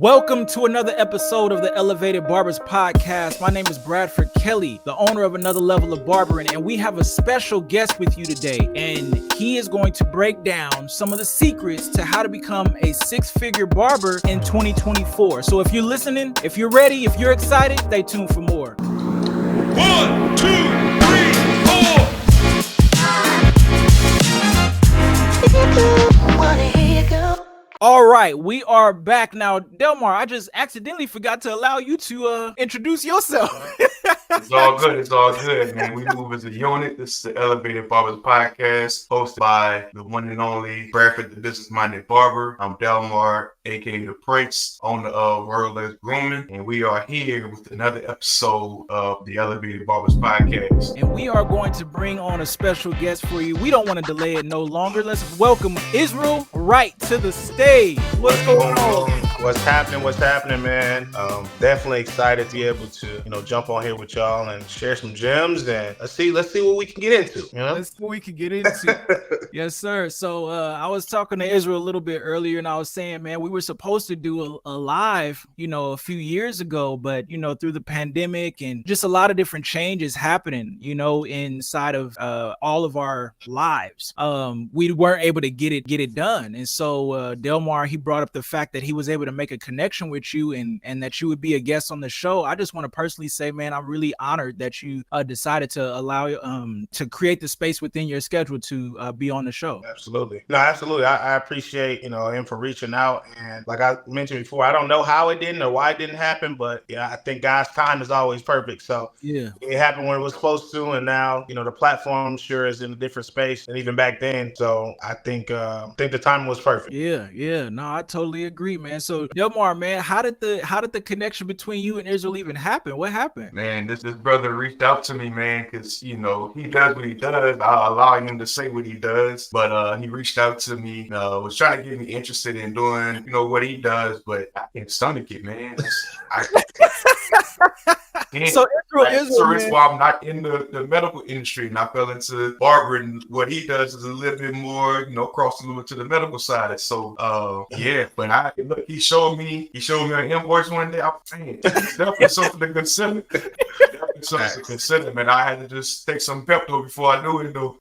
Welcome to another episode of the Elevated Barbers Podcast. My name is Bradford Kelly, the owner of Another Level of Barbering, and we have a special guest with you today, and he is going to break down some of the secrets to how to become a six-figure barber in 2024. So if you're listening, if you're ready, if you're excited, stay tuned for more. 1, 2, 3, 4. All right, we are back now. Delmar, I just accidentally forgot to allow you to introduce yourself. It's all good. It's all good, man. We move as a unit. This is the Elevated Barbers Podcast, hosted by the one and only Bradford, the business-minded barber. I'm Delmar, aka the Prince, owner of Royal Luxe grooming, and we are here with another episode of the Elevated Barbers Podcast. And we are going to bring on a special guest for you. We don't want to delay it no longer. Let's welcome YISRAEL WRIGHT to the stage. What's going on? What's happening, man? Definitely excited to be able to, jump on here with y'all and share some gems, and let's see what we can get into. Let's see what we can get into. Yes, sir. So I was talking to YISRAEL a little bit earlier, and I was saying, man, we were supposed to do a live, a few years ago, but through the pandemic and just a lot of different changes happening, inside of all of our lives, we weren't able to get it done. And so Delmar, he brought up the fact that he was able to make a connection with you and that you would be a guest on the show. I just want to personally say, man, I'm really honored that you decided to allow to create the space within your schedule to be on the show. Absolutely. I appreciate him for reaching out, and like I mentioned before, I don't know how it didn't or why it didn't happen, but I think God's time is always perfect. So it happened when it was supposed to, and now the platform sure is in a different space than even back then. So I think the timing was perfect. No, I totally agree, man. So Delmar, man, how did the connection between you and YISRAEL even happen? What happened? Man, this brother reached out to me, man, because he does what he does. I'll allow him to say what he does, but he reached out to me, was trying to get me interested in doing what he does, but I can't stomach it, man. So that's why I'm not in the medical industry, and I fell into barbering. What he does is a little bit more, crossing over to the medical side. So but he showed me an invoice one day. I'm saying definitely something to consider. Man. I had to just take some Pepto before I knew it, though.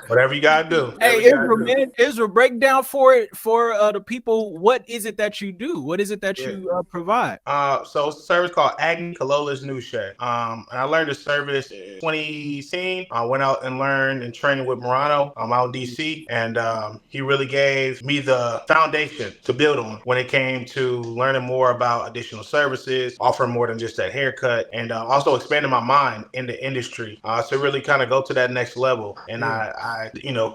Whatever you gotta do. Hey, YISRAEL, break down for the people. What is it that you do? What is it that you provide? So it's a service called Agni Kalola's New Shed. And I learned the service in 2018. I went out and learned and trained with Morano. I'm out in DC, and he really gave me the foundation to build on when it came to learning more about additional services, offering more than just that haircut, and also expanding my mind in the industry to really kind of go to that next level. And I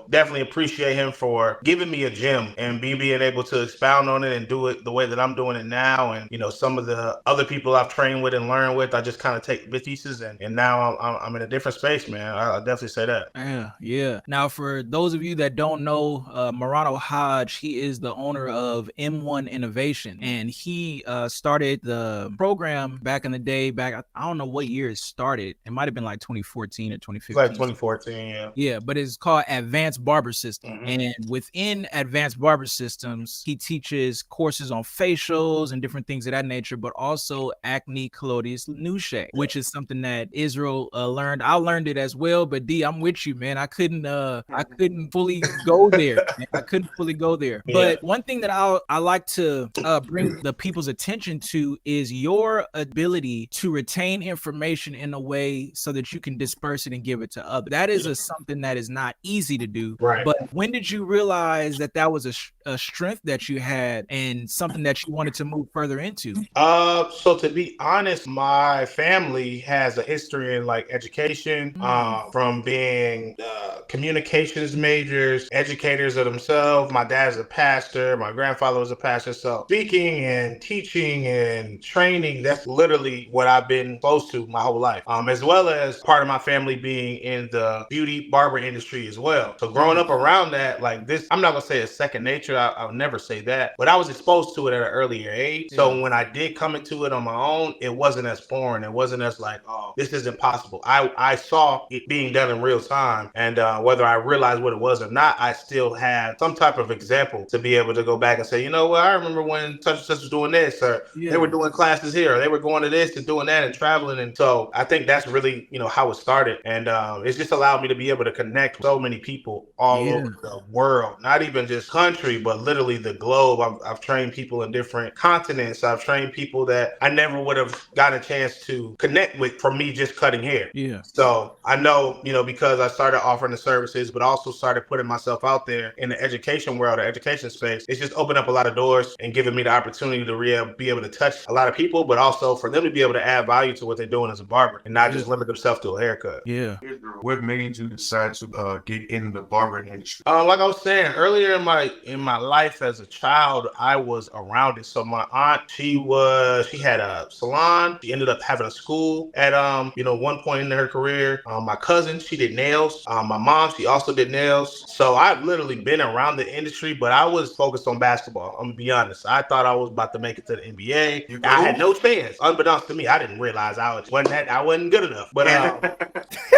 definitely appreciate him for giving me a gem and being able to expound on it and do it the way that I'm doing it now. And some of the other people I've trained with and learned with, I just kind of take bits pieces, and now I'm in a different space, man. I'll definitely say that. Yeah. Now, for those of you that don't know, Morano Hodge, he is the owner of M1 Innovation, and he started the program back in the day. I don't know what year it started. It might have been like 2014 or 2015. Like 2014, yeah. Yeah, but it's called Advanced Barber System. Mm-hmm. And within Advanced Barber Systems, he teaches courses on facials and different things of that nature, but also Agni Kalola's New Shed, which is something that YISRAEL learned. I learned it as well, but D, I'm with you, man. I couldn't fully go there. I couldn't fully go there. Yeah. But one thing that I like to bring the people's attention to is your ability to retain information in a way so that you can disperse it and give it to others. That is something that is not easy to do. Right. But when did you realize that was a strength that you had and something that you wanted to move further into? So to be honest, my family has a history in education, from being communications majors, educators of themselves. My dad's a pastor. My grandfather was a pastor. So speaking and teaching and training, that's literally what I've been close to my whole life. As well as part of my family being in the beauty barber industry as well. So growing up around that, like this, I'm not gonna say it's second nature. I'll never say that, but I was exposed to it at an earlier age. So when I did come into it on my own, it wasn't as foreign. It wasn't as like, oh, this isn't possible. I saw it being done in real time, and whether I realized what it was or not, I still had some type of example to be able to go back and say, you know what, I remember when such and such was doing this, or they were doing classes here, or they were going to this and doing that and traveling. And so I think that's really, how it started. And it's just allowed me to be able to connect with so many people all over the world, not even just country, but literally the globe. I've trained people in different continents. I've trained people that I never would have gotten a chance to connect with from me just cutting hair. Yeah. So I know, because I started offering the services, but also started putting myself out there in the education world, the education space. It's just opened up a lot of doors and given me the opportunity to be able to touch a lot of people, but also for them to be able to add value to what they're doing as a barber and not just limit themselves to a haircut. Yeah. What made you decide to get in the barbering industry? Like I was saying earlier in my life as a child, I was around it. So my aunt, she had a salon. She ended up having a school at one point in her career. My cousin, she did nails. My mom, she also did nails. So I've literally been around the industry, but I was focused on basketball. I'm gonna be honest. I thought I was about to make it to the NBA. I had no chance. Unbeknownst to me, I didn't realize I wasn't good enough. But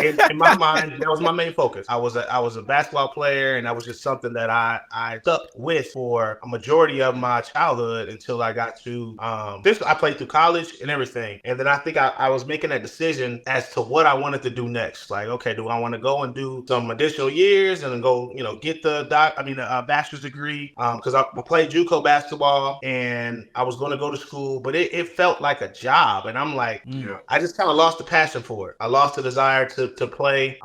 in my mind, that was my main focus. I was a basketball player, and that was just something that I stuck with for a majority of my childhood until I got to I played through college and everything. And then I think I was making that decision as to what I wanted to do next. Like, okay, do I want to go and do some additional years and then go, get the bachelor's degree? Because I played JUCO basketball and I was going to go to school, but it felt like a job. And I'm like, I just kind of lost the passion for it. I lost the desire to play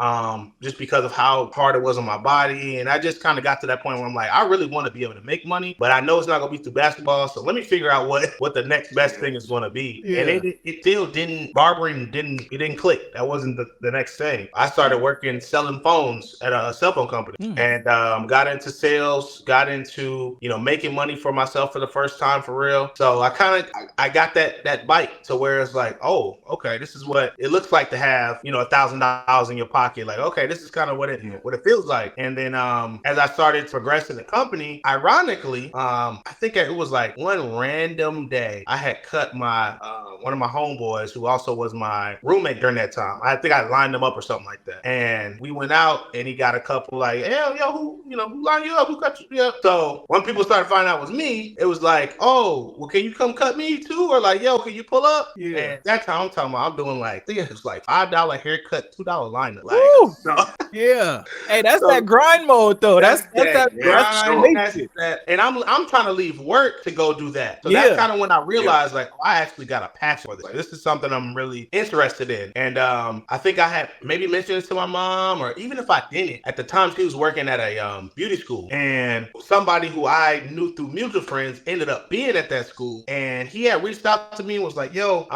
just because of how hard it was on my body. And I just kind of got to that point where I'm like, I really want to be able to make money, but I know it's not going to be through basketball. So let me figure out what the next best thing is going to be. Yeah. And it still barbering didn't click. That wasn't the next thing. I started working selling phones at a cell phone company and got into sales, got into, making money for myself for the first time for real. So I got that bite to where it's like, oh, okay, this is what it looks like to have, $1,000 in your pocket. Like, okay, this is kind of what it feels like. And then as I started progressing the company, ironically, I think it was like one random day I had cut my one of my homeboys who also was my roommate during that time. I think I lined him up or something like that. And we went out and he got a couple like, hey, who lined you up? Who cut you up? So when people started finding out it was me, it was like, oh, well, can you come cut me too? Or like, yo, can you pull up? Yeah. And that time I'm talking about, I'm doing like, I think it was like $5 haircut, $2 lineup. Like, so, yeah. Hey, that's that grind mode though. That's that grind. And I'm trying to leave work to go do that. So that's kind of when I realized like, oh, I actually got a passion for this. Like, this is something I'm really interested in. And I think I had maybe mentioned it to my mom, or even if I didn't, at the time she was working at a beauty school, and somebody who I knew through mutual friends ended up being at that school, and he had reached out to me and was like, yo,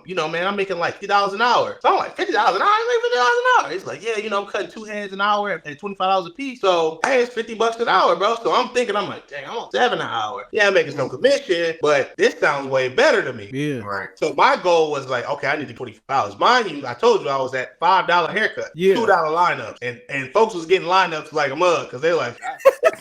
man, I'm making like $50 an hour. So I'm like, $50 an hour? I make $50 an hour. He's like, yeah, I'm cutting 2 heads an hour at $25 a piece. So hey, it's $50 an hour, bro. So I'm like, dang, I'm on $7 an hour. Yeah, I'm making some commission, but this sounds way better to me. Yeah. Right. So my goal was like, okay, I need to $25. Mind you, I told you I was at $5 haircut, $2 lineups, and folks was getting lineups like a mug because they're like,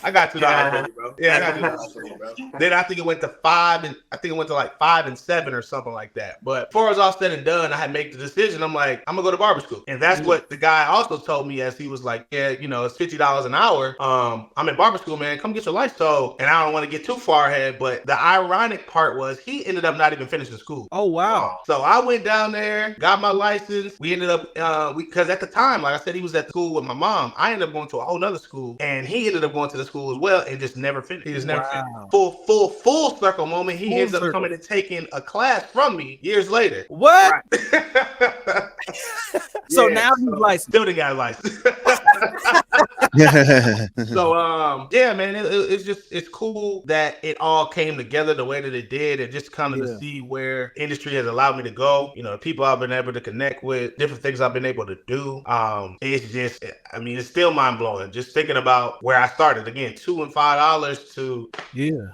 I got $2 for you, bro. Yeah, I got $2 for you, bro. Then I think it went to 5, and I think it went to like 5 and 7 or something like that. But before it was all said and done, I had to make the decision. I'm like, I'm gonna go to barber school, and that's what the guy also told me as he was like, yeah, it's $50 an hour. I'm in barber school, man. Come get your license. So, and I don't want to get too far ahead, but the ironic part was he ended up not even finishing school. Oh wow! So I went down there, got my license. We ended up because at the time, like I said, he was at the school with my mom. I ended up going to a whole nother school, and he ended up going to the school as well, and just never finished. He just never finished. Full circle moment. He ends up coming and taking a class from me years later. What? Right. So now he's licensed. Still the guy licensed. So yeah, man, it's cool that it all came together the way that it did, and just kind of to see where industry has allowed me to go. People I've been able to connect with, different things I've been able to do. It's just, it's still mind blowing just thinking about where I started. Again, $2 and $5 to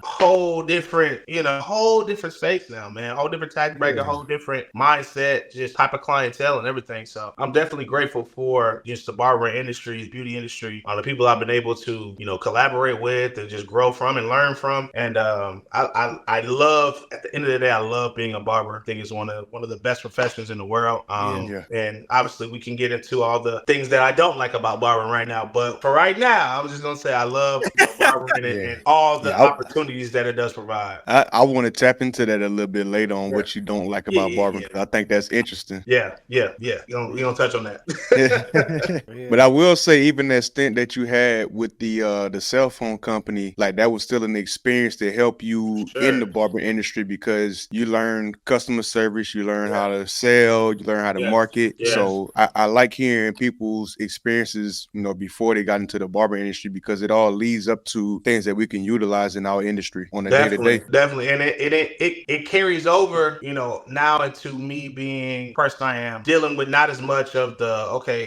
whole different space now, man. Whole different tax bracket, whole different mindset, just type of clientele and everything. So I'm definitely grateful for just the barbering industry, beauty industry industry, the people I've been able to, collaborate with and just grow from and learn from. And I love, at the end of the day, I love being a barber. I think it's one of the best professions in the world. And obviously we can get into all the things that I don't like about barbering right now. But for right now, I was just gonna say I love barbering and all the opportunities that it does provide. I want to tap into that a little bit later on what you don't like about barbering. I think that's interesting. Yeah. You don't touch on that. But I will say, even that stint that you had with the cell phone company, like that was still an experience to help you in the barbering industry, because you learn customer service, you learn how to sell, you learn how to market. So I like hearing people's experiences, before they got into the barber industry, because it all leads up to things that we can utilize in our industry on a day-to-day. Definitely. And it carries over, now into me being the person I am, dealing with not as much of the,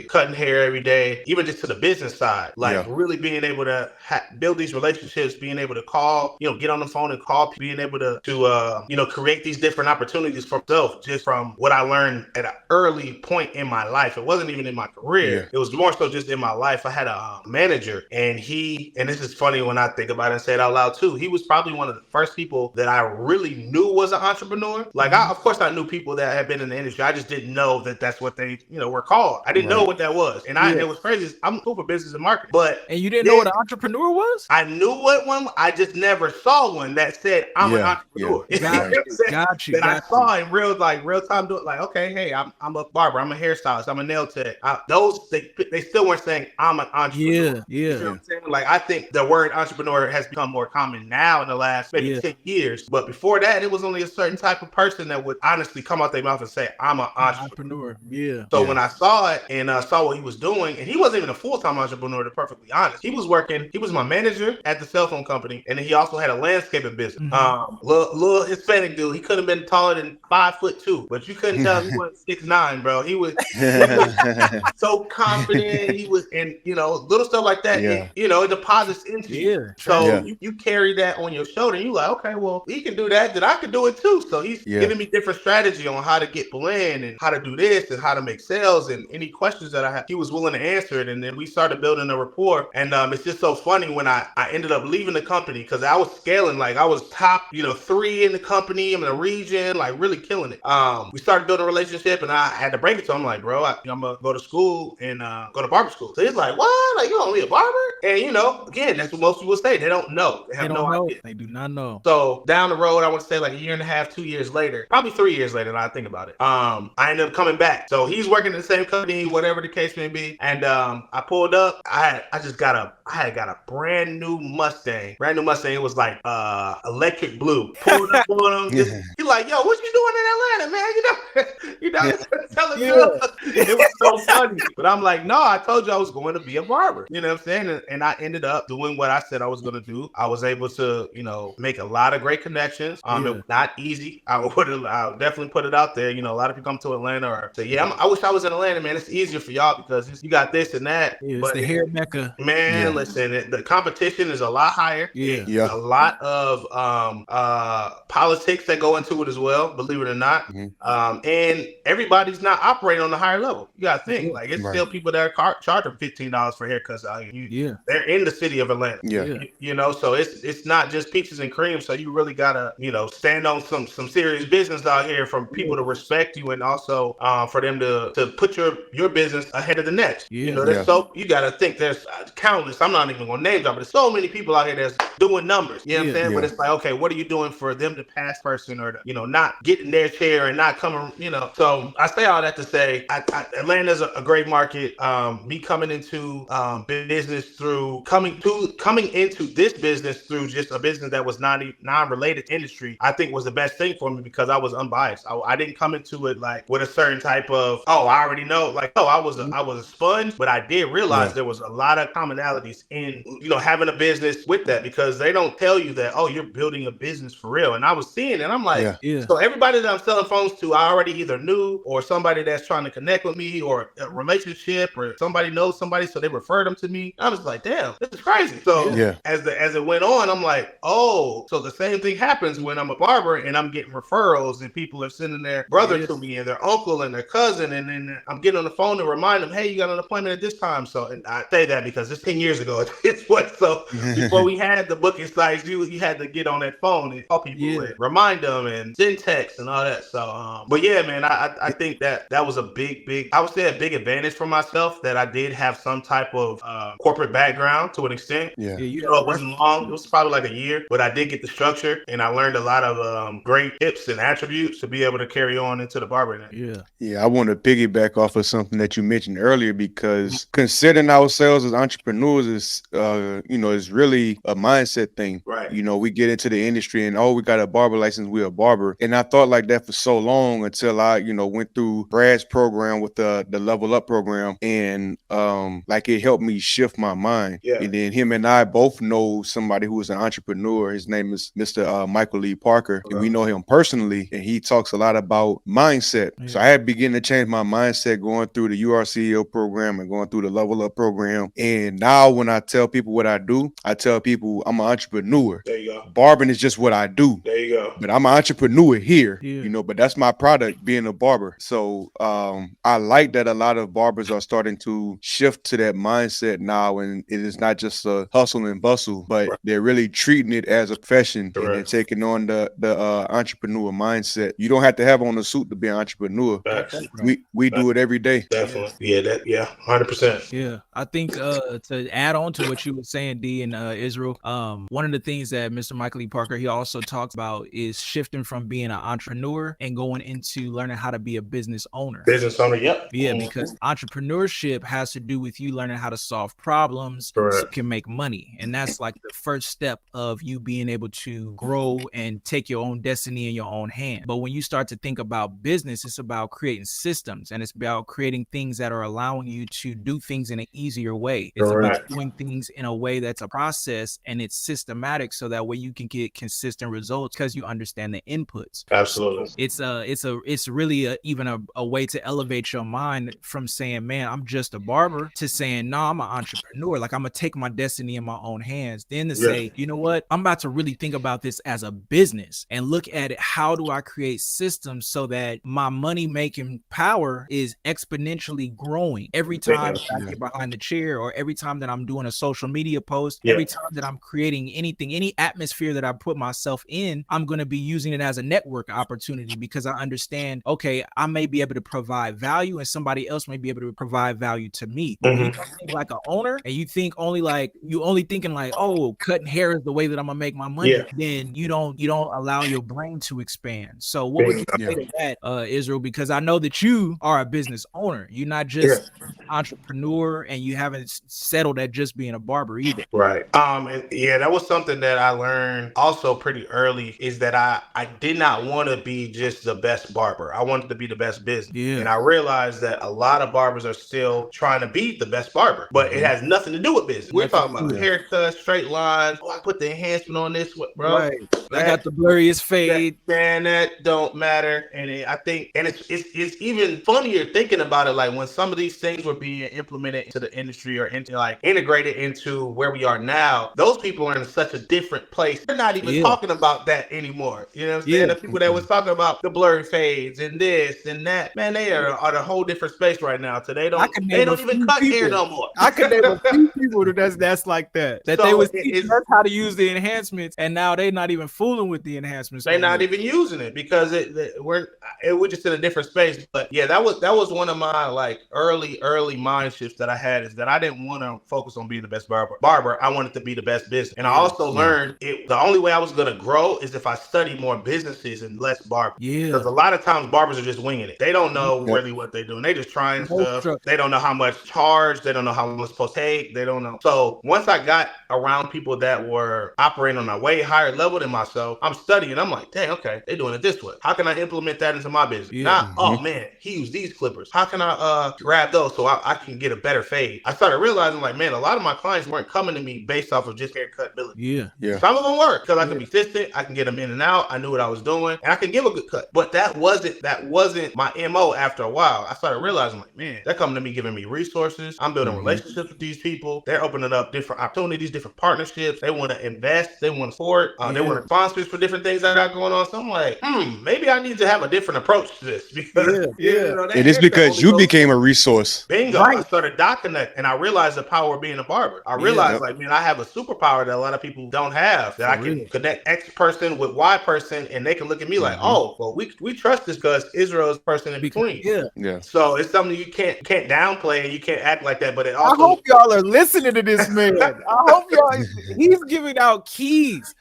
cutting hair every day, even just to the business side, like really being able to build these relationships, being able to call, get on the phone and call, being able to create these different opportunities for myself, just from what I learned at an early point in my life. It wasn't even in my career. It was more so just in my life. I had a manager, and this is funny when I think about it and say it out loud too, he was probably one of the first people that I really knew was an entrepreneur. Like, of course I knew people that had been in the industry. I just didn't know that that's what they, were called. I didn't know what that was. And it was crazy. I'm cool for business and marketing. And you didn't know what an entrepreneur was? I knew what one, I just never saw one that said I'm an entrepreneur. Got you. I saw in real time doing like, okay, hey, I'm a barber, I'm a hairstylist, I'm a nail tech. They still weren't saying I'm an entrepreneur. You know what I'm saying? Like, I think the word entrepreneur has become more common now in the last maybe 10 years. But before that, it was only a certain type of person that would honestly come out their mouth and say, I'm an entrepreneur. So when I saw it and saw what he was doing, and he wasn't even a full-time entrepreneur, to be perfectly honest. He was my manager at the cell phone company, and then he also had a landscaping business. Little Hispanic dude. He could have been taller than 5'2", but you couldn't tell he was 6'9", bro. He was so confident. He was, and little stuff like that. It deposits into you. So you carry that on your shoulder, and you like, okay, well, he can do that, then I can do it too. So he's giving me different strategy on how to get blend and how to do this and how to make sales, and any questions that I had, he was willing to answer it. And then we started building a rapport. And it's just so funny when I ended up leaving the company, because I was scaling, like I was top 3 in the company, I'm in the region, like really killing it. We started building a relationship, and I had to break it to him, like, bro, I'm gonna go to school and go to barber school. So he's like, what? Like, you gonna be a barber? And again, that's what most people say. They don't know. They have no idea. They do not know. So down the road, I would say like a year and a half, 2 years later, probably 3 years later, now I think about it. I ended up coming back. So he's working in the same company, whatever the case may be. And I pulled up. I had got a brand new Mustang. It was like electric blue. Pulled up on him. He's like, yo, what you doing in Atlanta, man? Telling me. It was so funny. But I'm like, no, I told you I was going to be a barber. You know what I'm saying? And I ended up doing what I said I was going to do. I was able to, make a lot of great connections. It was not easy. I'll definitely put it out there. A lot of people come to Atlanta or say, I wish I was in Atlanta, man. It's easier for y'all because you got this and that. It's the hair mecca. Man, listen, the competition is a lot higher. A lot of politics that go into it as well, believe it or not. And everybody's not operating on the higher level. You got to think, like, it's still people that are charging $15 for haircuts out here. They're in the city of Atlanta. So it's not just peaches and cream. So you really gotta, stand on some serious business out here from people to respect you, and also for them to put your business ahead of the next. So you gotta think there's countless. I'm not even gonna name them, but there's so many people out here that's doing numbers. You know what I'm saying? But it's like, okay, what are you doing for them to pass person, or to, not get in their chair and not coming, So I say all that to say, Atlanta's a great market. Me coming into business through coming into this business through just a business that was non-related industry, I think was the best thing for me, because I was unbiased. I didn't come into it like with a certain type of, I already know, like, I was a sponge, but I did realize there was a lot of commonalities in, having a business with that, because they don't tell you that, you're building a business for real. And I was seeing it, and I'm like, so everybody that I'm selling phones to, I already either knew, or somebody that's trying to connect with me, or a relationship, or somebody knows somebody, so they refer them to me. I was like, damn, this is crazy. So as it went on, I'm like, so the same thing happens when I'm a barber and I'm getting referrals, and people are sending their brother to me, and their uncle and their cousin, and then I'm getting on the phone to remind them, hey, you got an appointment at this time. So and I say that because it's 10 years ago. It's what so before we had the booking sites, you had to get on that phone and call people and remind them and send texts and all that. So, but yeah, man, I think that was a big, I would say a big advantage for myself that I did have some type of corporate background to an extent. Yeah. You know, it wasn't long. It was probably like a year, but I did get the structure and I learned a lot of great tips and attributes to be able to carry on into the barbering. Yeah, I want to piggyback off of something that you mentioned earlier, because considering ourselves as entrepreneurs is, is really a mindset thing. Right. You know, we get into the industry and, we got a barber license, we're a barber. And I thought like that for so long until I, went through Brad's program with the Level Up program. And like it helped me shift my mind. Yeah. And then him and I both know somebody who is an entrepreneur. His name is Mr. Michael Lee Parker. And we know him personally. And he talks a lot about mindset. So I had begun to change my mindset going through the URCEO program and going through the Level Up program. And now when I tell people what I do, I tell people I'm an entrepreneur. There you go. Barbering is just what I do. There you go. But I'm an entrepreneur here, but that's my product, being a barber. So I like that a lot of barbers are starting to shift to that mindset now, and it is not just a hustle and bustle, but they're really treating it as a profession. And they're taking on the entrepreneur mindset. You don't have to have on a suit to be an entrepreneur. We do it every day. Definitely. 100%. Yeah, I think to add on to what you were saying, D and Israel, one of the things that Mr. Michael E. Parker, he also talks about is shifting from being an entrepreneur and going into learning how to be a business owner. Yeah, because entrepreneurship has to do with you learning how to solve problems so you can make money. And that's like the first step of you being able to grow and take your own destiny in your own hand. But when you start to think about business, it's about creating systems, and it's about creating things that are allowing you to do things in an easier way. It's about doing things in a way that's a process and it's systematic, so that way you can get consistent results because you understand the inputs. Absolutely. It's really even a way to elevate your mind from saying, man, I'm just a barber, to saying, no, I'm an entrepreneur. Like, I'm gonna take my destiny in my own hands. Then to say, you know what, I'm about to really think about this as a business and look at it. How do I create systems so that my money making power is exponentially growing every time I get behind the chair, or every time that I'm doing a social media post, every time that I'm creating anything, any atmosphere that I put myself in, I'm going to be using it as a network opportunity, because I understand, okay, I may be able to provide value and somebody else may be able to provide value to me. But when you think like an owner and you think only thinking like, oh, cutting hair is the way that I'm gonna make my money, then you don't allow your brain to expand. So what would you say to that, Israel? Because I know that you are a business owner. You're not just an entrepreneur, and you haven't settled at just being a barber either. Right. And that was something that I learned also pretty early, is that I did not want to be just the best barber. I wanted to be the best business. And I realized that a lot of barbers are still trying to be the best barber, but it has nothing to do with business. We're talking about haircuts, straight lines. Oh, I put the enhancement on this, bro. Right. I got the blurriest fade. That don't matter. And I think, and it's even funnier thinking about it, like when some of these things were being implemented into the industry or into like integrated into where we are now, those people are in such a different place. They're not even talking about that anymore. You know what I'm saying? The people that was talking about the blurry fades and this and that, man, they are on a whole different space right now. So they don't even cut hair no more. I could name a few people that's like that. That so they was teaching us how to use the enhancements, and now they're not even fooling with the enhancements. They're not even using it because we're just in a different space. But yeah, that was one of my like early mind shifts that I had, is that I didn't want to focus on being the best barber. I wanted to be the best business. And I also learned the only way I was going to grow is if I study more businesses and less barbers. Because a lot of times barbers are just winging it. They don't know really what they're doing. They just trying stuff. They don't know how much charge. They don't know how much it's supposed to take. They don't know. So once I got around people that were operating on a way higher level than myself, I'm studying. I'm like, dang, okay, they're doing it this way. How can I implement that into my business? Not, oh man, he used these clippers. How can I grab those so I can get a better fade? I started realizing, like, man, a lot of my clients weren't coming to me based off of just haircut ability. Some of them were, because I can be consistent. I can get them in and out. I knew what I was doing, and I can give a good cut. But that wasn't my MO. After a while, I started realizing, like, man, they're coming to me, giving me resources. I'm building relationships with these people. They're opening up different opportunities, different partnerships. They want to invest. They want to support. They want sponsors for different things I got going on. So I'm like, maybe I need to have a different approach this because And it's because you became a resource. Bingo. Right. I started DocConnect and I realized the power of being a barber. I realized like, man, I have a superpower that a lot of people don't have, that I can connect X person with Y person and they can look at me like, oh, well, we trust this because Israel's person in between. Yeah. So it's something you can't downplay and you can't act like that. But it also, I hope y'all are listening to this man. I hope y'all, he's giving out keys.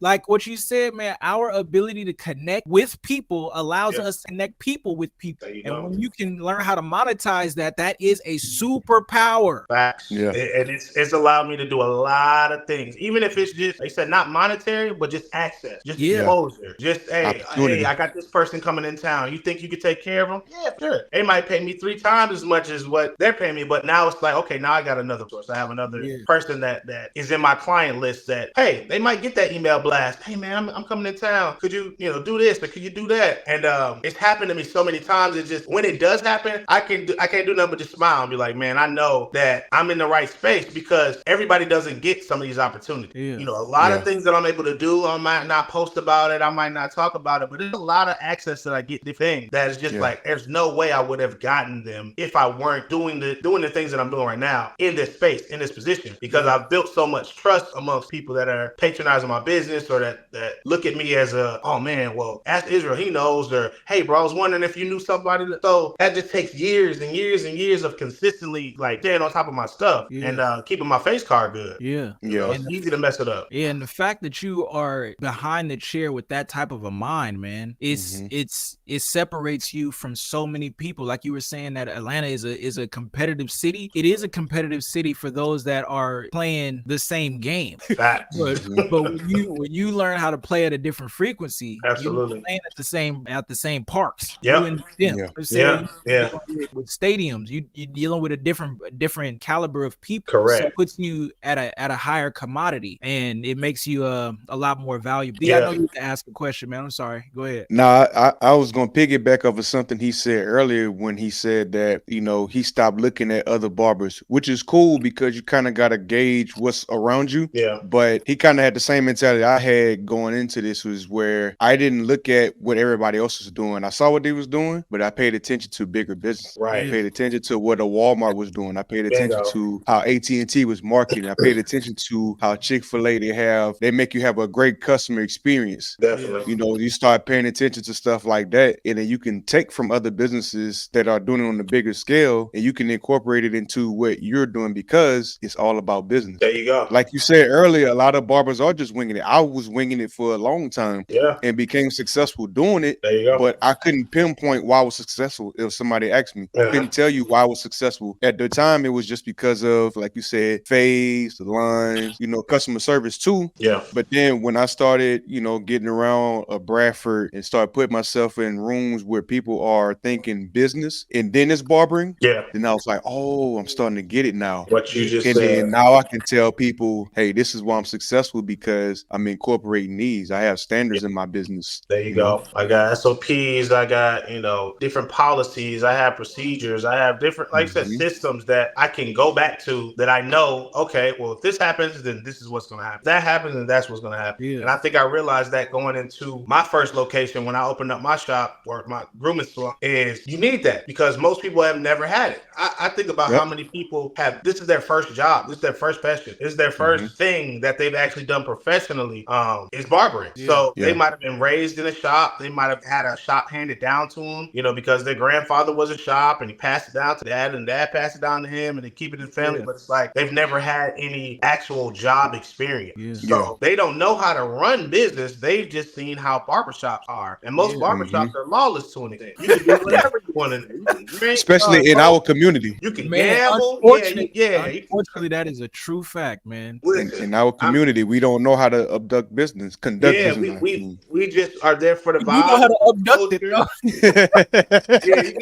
Like what you said, man, our ability to connect with people allows us to connect people with people. And when you can learn how to monetize that, that is a superpower. Facts. Yeah. And it's allowed me to do a lot of things. Even if it's just, they said not monetary, but just access, just exposure. Just, hey, I got this person coming in town. You think you could take care of them? Yeah, sure. They might pay me 3 times as much as what they're paying me, but now it's like, okay, now I got another source. I have another person that is in my client list that, hey, they might get that email blast. Hey man, I'm coming in town. Could you do this, or could you do that? And it's happened to me so many times. It's just when it does happen, I can't do nothing but just smile and be like, man, I know that I'm in the right space because everybody doesn't get some of these opportunities. A lot of things that I'm able to do, I might not post about it, I might not talk about it, but there's a lot of access that I get to things that is just like, there's no way I would have gotten them if I weren't doing the things that I'm doing right now in this space, in this position, because I've built so much trust amongst people that are patronizing my business or that look at me as a, oh man, well, ask Israel, he knows, or hey bro, I was wondering if you knew somebody. So that just takes years and years and years of consistently like staying on top of my stuff and keeping my face card good. It's easy to mess it up. And the fact that you are behind the chair with that type of a mind, man, it separates you from so many people. Like you were saying that Atlanta is a competitive city. It is a competitive city for those that are playing the same game. But when you learn how to play at a different frequency, you're playing at the same parks. With stadiums, you're dealing with a different caliber of people. Correct. So it puts you at a higher commodity, and it makes you a lot more valuable. I know you have to ask a question, man. I'm sorry. Go ahead. No, I was gonna piggyback off of something he said earlier when he said that he stopped looking at other barbers, which is cool because you kind of got to gauge what's around you. But he kind of had the same mentality I had going into this, was where I didn't look at what everybody else was doing. I saw what they was doing, but I paid attention to bigger business. I paid attention to what a Walmart was doing. I paid attention to how AT&T was marketing. I paid attention to how Chick-fil-A they make you have a great customer experience. Definitely. You start paying attention to stuff like that, and then you can take from other businesses that are doing it on a bigger scale, and you can incorporate it into what you're doing because it's all about business. There you go. Like you said earlier, a lot of barbers are just winging it. I was winging it for a long time and became successful doing it. There you go. But I couldn't pinpoint why I was successful if somebody asked me. I couldn't tell you why I was successful. At the time, it was just because of, like you said, phase, the lines, customer service too. But then when I started, getting around Bradford and started putting myself in rooms where people are thinking business and then it's barbering, then I was like, oh, I'm starting to get it now. What you just said. Then now I can tell people, hey, this is why I'm successful, because I'm incorporating these. I have standards in my business. There you go. I got SOPs. I got, different policies. I have procedures. I have different, like I said, systems that I can go back to that I know, okay, well, if this happens, then this is what's going to happen. If that happens, then that's what's going to happen. And I think I realized that going into my first location when I opened up my shop or my grooming salon is you need that because most people have never had it. I think about how many people this is their first job. This is their first passion. This is their first thing that they've actually done professionally is barbering. So they might have been raised in a shop. They might have had a shop handed down to them, because their grandfather was a shop and he passed it down to dad and dad passed it down to him and they keep it in family. But it's like they've never had any actual job experience. So they don't know how to run business. They've just seen how barbershops are. And most barbershops are lawless to anything. You can do whatever you want to do. Especially in our community. You can gamble. Unfortunately, that is a true fact, man. In our community, we don't know how to conduct business. We just are there for the vibe. You know how to abduct it, though.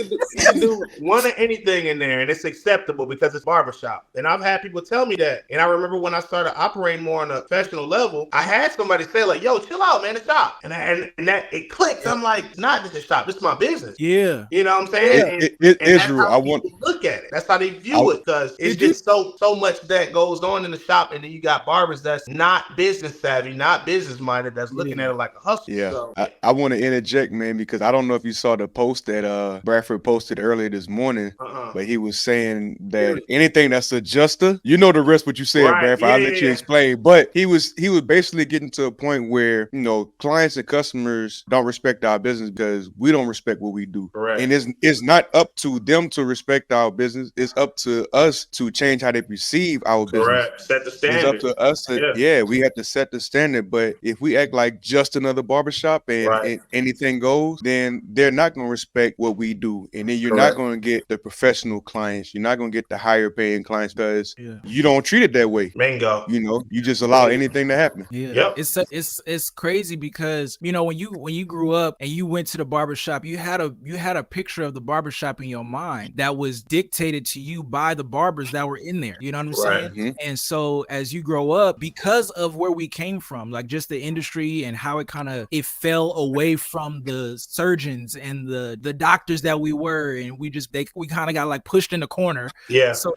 You can do one of anything in there, and it's acceptable because it's barbershop. And I've had people tell me that. And I remember when I started operating more on a professional level, I had somebody say like, "Yo, chill out, man, it's shop." And that it clicked. I'm like, "It's not just a shop. This is my business." Yeah, you know what I'm saying? Israel, I want to look at it. That's how they view it because it's just so much that goes on in the shop, and then you got barbers that's not business savvy, not business minded, that's looking at it like a hustle. Yeah, so I want to interject interject, man, because I don't know if you saw the post that Bradford posted earlier this morning, but he was saying that anything that's adjuster, you know the rest what you said, Right. Bradford. I'll let you explain. But he was basically getting to a point where, you know, clients and customers don't respect our business because we don't respect what we do. Correct. And it's not up to them to respect our business. It's up to us to change how they perceive our business. Correct. Set the standard. It's up to us to, we have to set the standard. But if we act like just another barbershop and anything goes, then they're not going to respect what we do. And then you're not going to get the professional clients. You're not going to get the higher paying clients because you don't treat it that way. Bingo. You know, you just allow anything to happen. Yeah. It's crazy because, you know, when you grew up and you went to the barbershop, you had a picture of the barbershop in your mind that was dictated to you by the barbers that were in there. You know what I'm saying? Mm-hmm. And so as you grow up, because of where we came from, like just the industry and how it fell away from the surgeons and the doctors that we were, and we kind of got like pushed in the corner. Yeah. So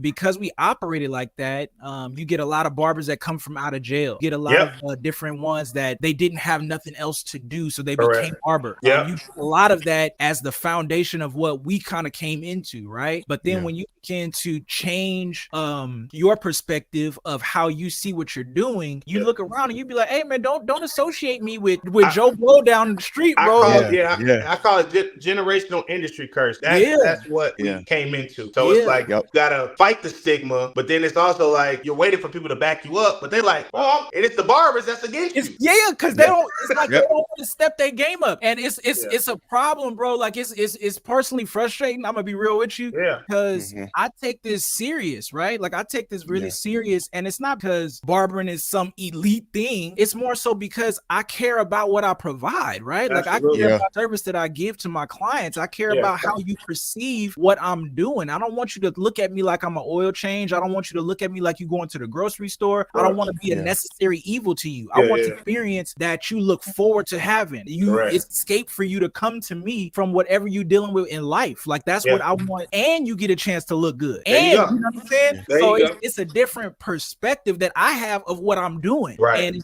because we operated like that, you get a lot of barbers that come from out of jail. You get a lot of different ones that they didn't have nothing else to do, so they became barber. You get a lot of that as the foundation of what we kind of came into, right? But then when you begin to change your perspective of how you see what you're doing, you look around and you be like, hey man, don't associate me with Joe Blow down the street, bro. I call it generational industry curse. That's what we came into. So it's like you gotta fight the stigma, but then it's also like you're waiting for people to back you up, but they're like, oh, and it's the barbers that's against you. Because they don't. It's like they don't want to step their game up, and it's a problem, bro. Like it's personally frustrating. I'm gonna be real with you, because I take this serious, right? Like I take this really serious, and it's not because barbering is some elite thing. It's more so because I care about what I provide, right? Like I care about the service that I give to my clients. I care about how you perceive what I'm doing. I don't want you to look at me like I'm an oil change. I don't want you to look at me like you going to the grocery store. I don't want to be a necessary evil to you. I want to experience that you look forward to having. It's escape for you to come to me from whatever you're dealing with in life. Like that's what I want. And you get a chance to look good. You know what I'm saying? So it's a different perspective that I have of what I'm doing. Right. And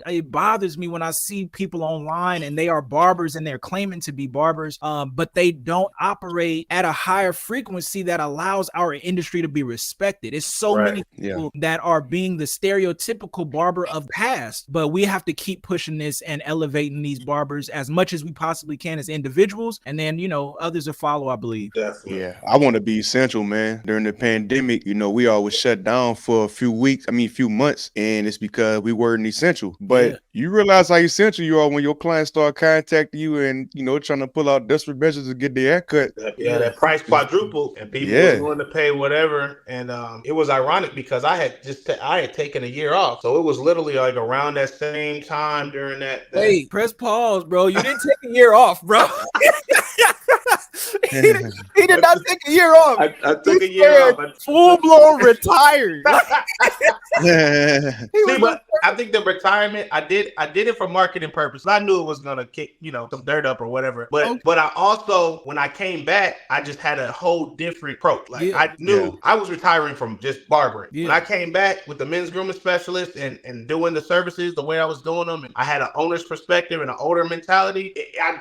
it bothers me when I see people online and they are barbers and they're claiming to be barbers, but they don't operate at a higher frequency that allows our industry to be respected. It's so many people that are being the stereotypical barber of the past, but we have to keep pushing this and elevating these barbers as much as we possibly can as individuals, and then, you know, others will follow, I believe. Definitely. Yeah, I want to be essential, man. During the pandemic, you know, we always shut down for a few months, and it's because we weren't essential. But you realize how essential you are when your clients start contacting you and, you know, trying to pull out desperate measures to get their haircut. That price quadrupled, and people were willing to pay whatever. And it was ironic because I had taken a year off, so it was literally like around that same time during that. Hey, press pause, bro. You didn't take a year off, bro. He did not take a year off. I took a year off. Full blown retired. But I think the retirement, I did it for marketing purposes. I knew it was gonna kick, you know, some dirt up or whatever. But I also, when I came back, I just had a whole different approach. Like I knew I was retiring from just barbering. When I came back with the men's grooming specialist and doing the services the way I was doing them, and I had an owner's perspective and an older mentality.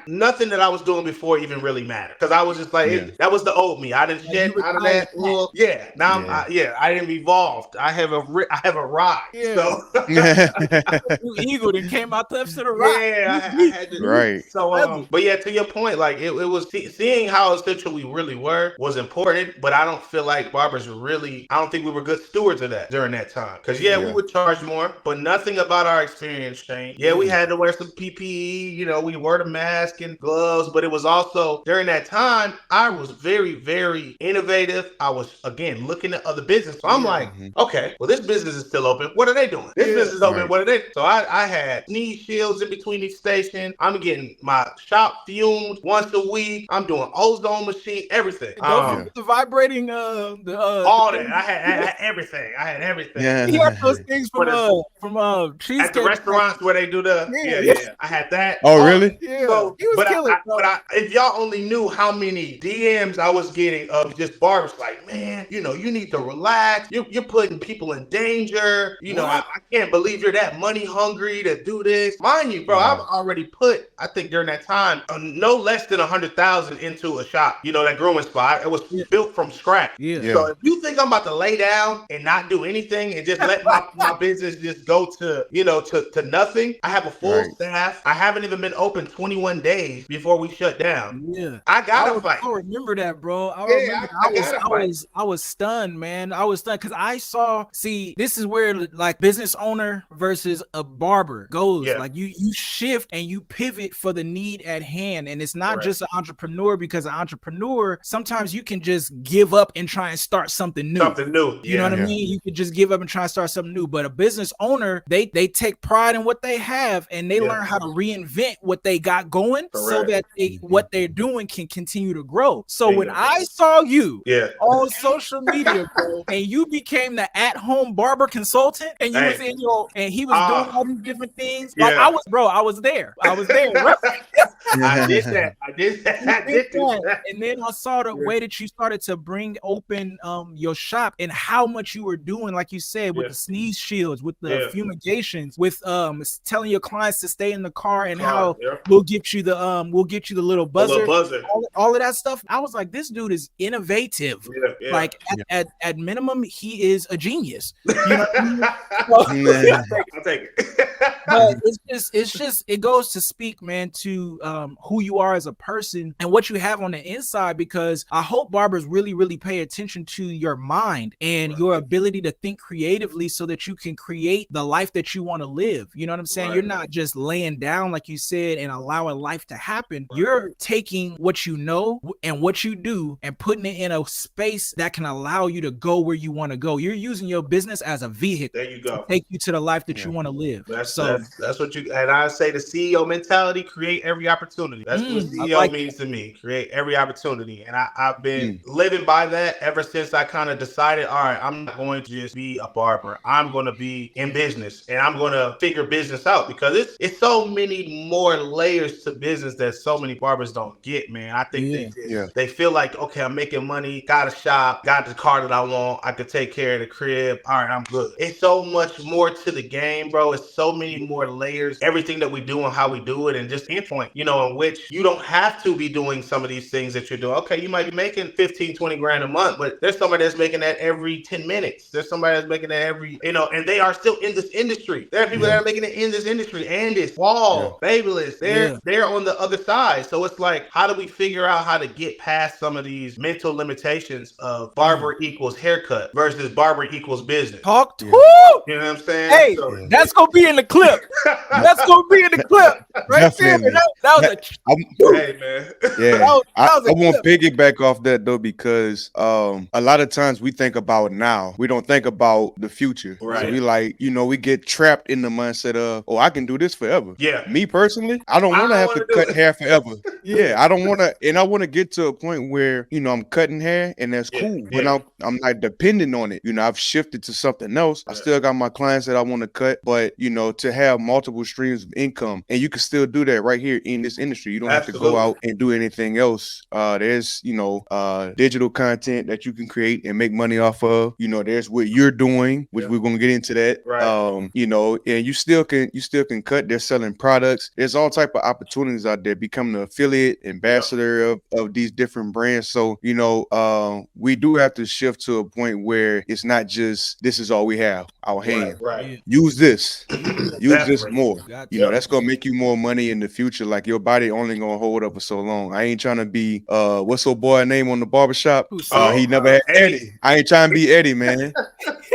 Nothing that I was doing before even really mattered, because I was just like, that was the old me. I didn't shed out of that. Well, now I didn't evolved. I have arrived. So you eagle that came out to the rock. I had to. Right. So, but to your point, like it was seeing how essential we really were was important. But I don't feel like barbers I don't think we were good stewards of that during that time. Because we would charge more, but nothing about our experience changed. We had to wear some PPE. You know, we wore the mask and gloves, but it was also during that time I was very, very innovative. I was again looking at other business. So I'm like, okay, well, this business is still open. What are they doing? This business is open. What are they? So I had sneeze shields in between each station. I'm getting my shop fumed once a week. I'm doing ozone machine, everything. The vibrating, all that. I had everything. He had those things from cheesecake at the restaurants where they do the I had that. Oh, really? Yeah. So, he was killing. If y'all only knew how many DMs I was getting of just barbers like, man, you know, you need to relax. You're putting people in danger. stranger. You know, I can't believe you're that money hungry to do this. Mind you, bro, I've already put, I think during that time, no less than 100,000 into a shop. You know, that grooming spot. It was built from scratch. So if you think I'm about to lay down and not do anything and just let my business just go to, you know, to nothing, I have a full staff. I haven't even been open 21 days before we shut down. I gotta fight. I remember that, bro. I was stunned, man. I was stunned because I saw. See, this is where like business owner versus a barber goes. Like you shift and you pivot for the need at hand, and it's not just an entrepreneur, because an entrepreneur sometimes you can just give up and try and start something new. You know what I mean? You could just give up and try and start something new. But a business owner, they take pride in what they have, and they learn how to reinvent what they got going so that what they're doing can continue to grow. So when I saw you on social media, bro, and you became the at-home barber consultant, and you was in your, and he was doing all these different things, like I was there. Bro. I did that. And then I saw the way that you started to bring open your shop and how much you were doing, like you said, with the sneeze shields, with the fumigations, with telling your clients to stay in the car, and how we'll get you the little buzzer. All of that stuff. I was like, this dude is innovative. Like at minimum, he is a genius. You know what I mean? I'll take it. But it's just it goes to speak, man, to who you are as a person and what you have on the inside, because I hope barbers really pay attention to your mind and your ability to think creatively so that you can create the life that you want to live. You know what I'm saying? You're not just laying down, like you said, and allowing life to happen. You're taking what you know and what you do and putting it in a space that can allow you to go where you want to go. You're using your business as a vehicle to take you to the life that you want to live. That's what you, and I say the CEO mentality, create every opportunity. That's what CEO means to me. Create every opportunity. And I've been living by that ever since I kind of decided, all right, I'm not going to just be a barber. I'm going to be in business, and I'm going to figure business out, because it's so many more layers to business that so many barbers don't get, man. I think they feel like, okay, I'm making money, got a shop, got the car that I want, I could take care of the crib. All right, I'm good. It's so much more to the game, bro. It's so many more layers, everything that we do and how we do it, and just endpoint, you know, in which you don't have to be doing some of these things that you're doing. Okay, you might be making 15, 20 grand a month, but there's somebody that's making that every 10 minutes. There's somebody that's making that every, you know, and they are still in this industry. There are people that are making it in this industry, and it's Babyless. They're on the other side. So it's like, how do we figure out how to get past some of these mental limitations of barber equals haircut versus barber equals business? Talk to you know what I'm saying? Hey, that's gonna be in the clip. That's gonna be in the clip right there. That was hey, man. I won't piggyback off that though, because a lot of times we think about now, we don't think about the future. Right. So we like, you know, we get trapped in the mindset of, oh, I can do this forever. Yeah. Me personally, I don't want to have to cut hair forever. I don't want to, and I want to get to a point where, you know, I'm cutting hair and that's cool, but I'm not dependent on it. You know, I've shifted to something else. I still got my clients that I want to cut, but you know, to have multiple streams of income, and you can still do that right here in this industry. You don't have to go out and do anything else. There's, you know, digital content that you can create and make money off of. You know, there's what you're doing, which we're gonna get into that. Right. You know, and you still can cut. They're selling products. There's all type of opportunities out there. Becoming an affiliate, ambassador of these different brands. So, you know, we do have to shift to a point where it's not just this is all we have, our hand. Right. Use this. Use this more. You know, that's gonna make you more money in the future. Like, your body only gonna hold up for so long. I ain't trying to be what's old boy name on the barbershop? He never had Eddie. I ain't trying to be Eddie, man.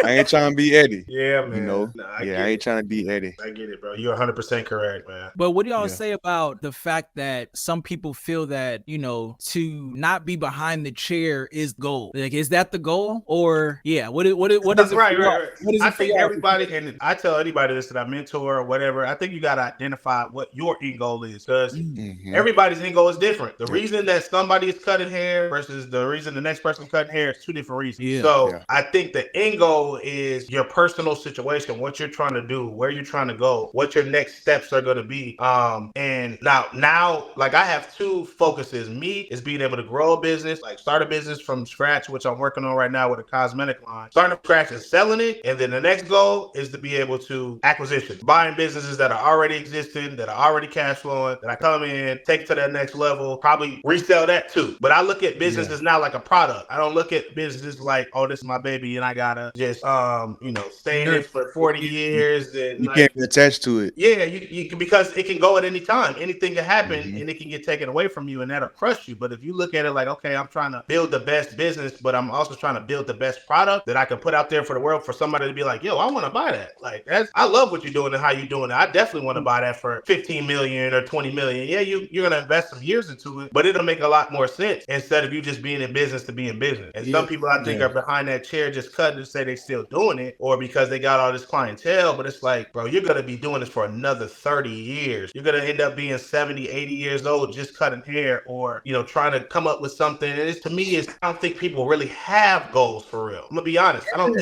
I ain't trying to be Eddie. Yeah, man. You know? I ain't trying to be Eddie. I get it, bro. You're 100% correct, man. But what do y'all say about the fact that some people feel that, you know, to not be behind the chair is goal? Like, is that the goal? Or what is it? Right. What is I think everybody, and I tell anybody this that I mentor or whatever, I think you got to identify what your end goal is, because everybody's end goal is different. The reason that somebody is cutting hair versus the reason the next person cutting hair is two different reasons. I think the end goal goal is your personal situation, what you're trying to do, where you're trying to go, what your next steps are going to be. And now, like I have two focuses. Me is being able to grow a business, like start a business from scratch, which I'm working on right now with a cosmetic line. Starting from scratch and selling it. And then the next goal is to be able to acquisition, buying businesses that are already existing, that are already cash flowing, that I come in, take it to that next level, probably resell that too. But I look at businesses now like a product. I don't look at businesses like, oh, this is my baby and I gotta just stay in it for 40 years. And you can't be attached to it. Yeah, you can, because it can go at any time. Anything can happen and it can get taken away from you and that'll crush you. But if you look at it like, okay, I'm trying to build the best business, but I'm also trying to build the best product that I can put out there for the world for somebody to be like, yo, I want to buy that. Like, I love what you're doing and how you're doing it. I definitely want to buy that for 15 million or 20 million. Yeah, you're going to invest some years into it, but it'll make a lot more sense instead of you just being in business to be in business. And some people I think are behind that chair just cutting to say they still doing it or because they got all this clientele. But it's like, bro, you're going to be doing this for another 30 years. You're going to end up being 70, 80 years old just cutting hair or, trying to come up with something. And it's, to me, I don't think people really have goals for real. I'm going to be honest. I don't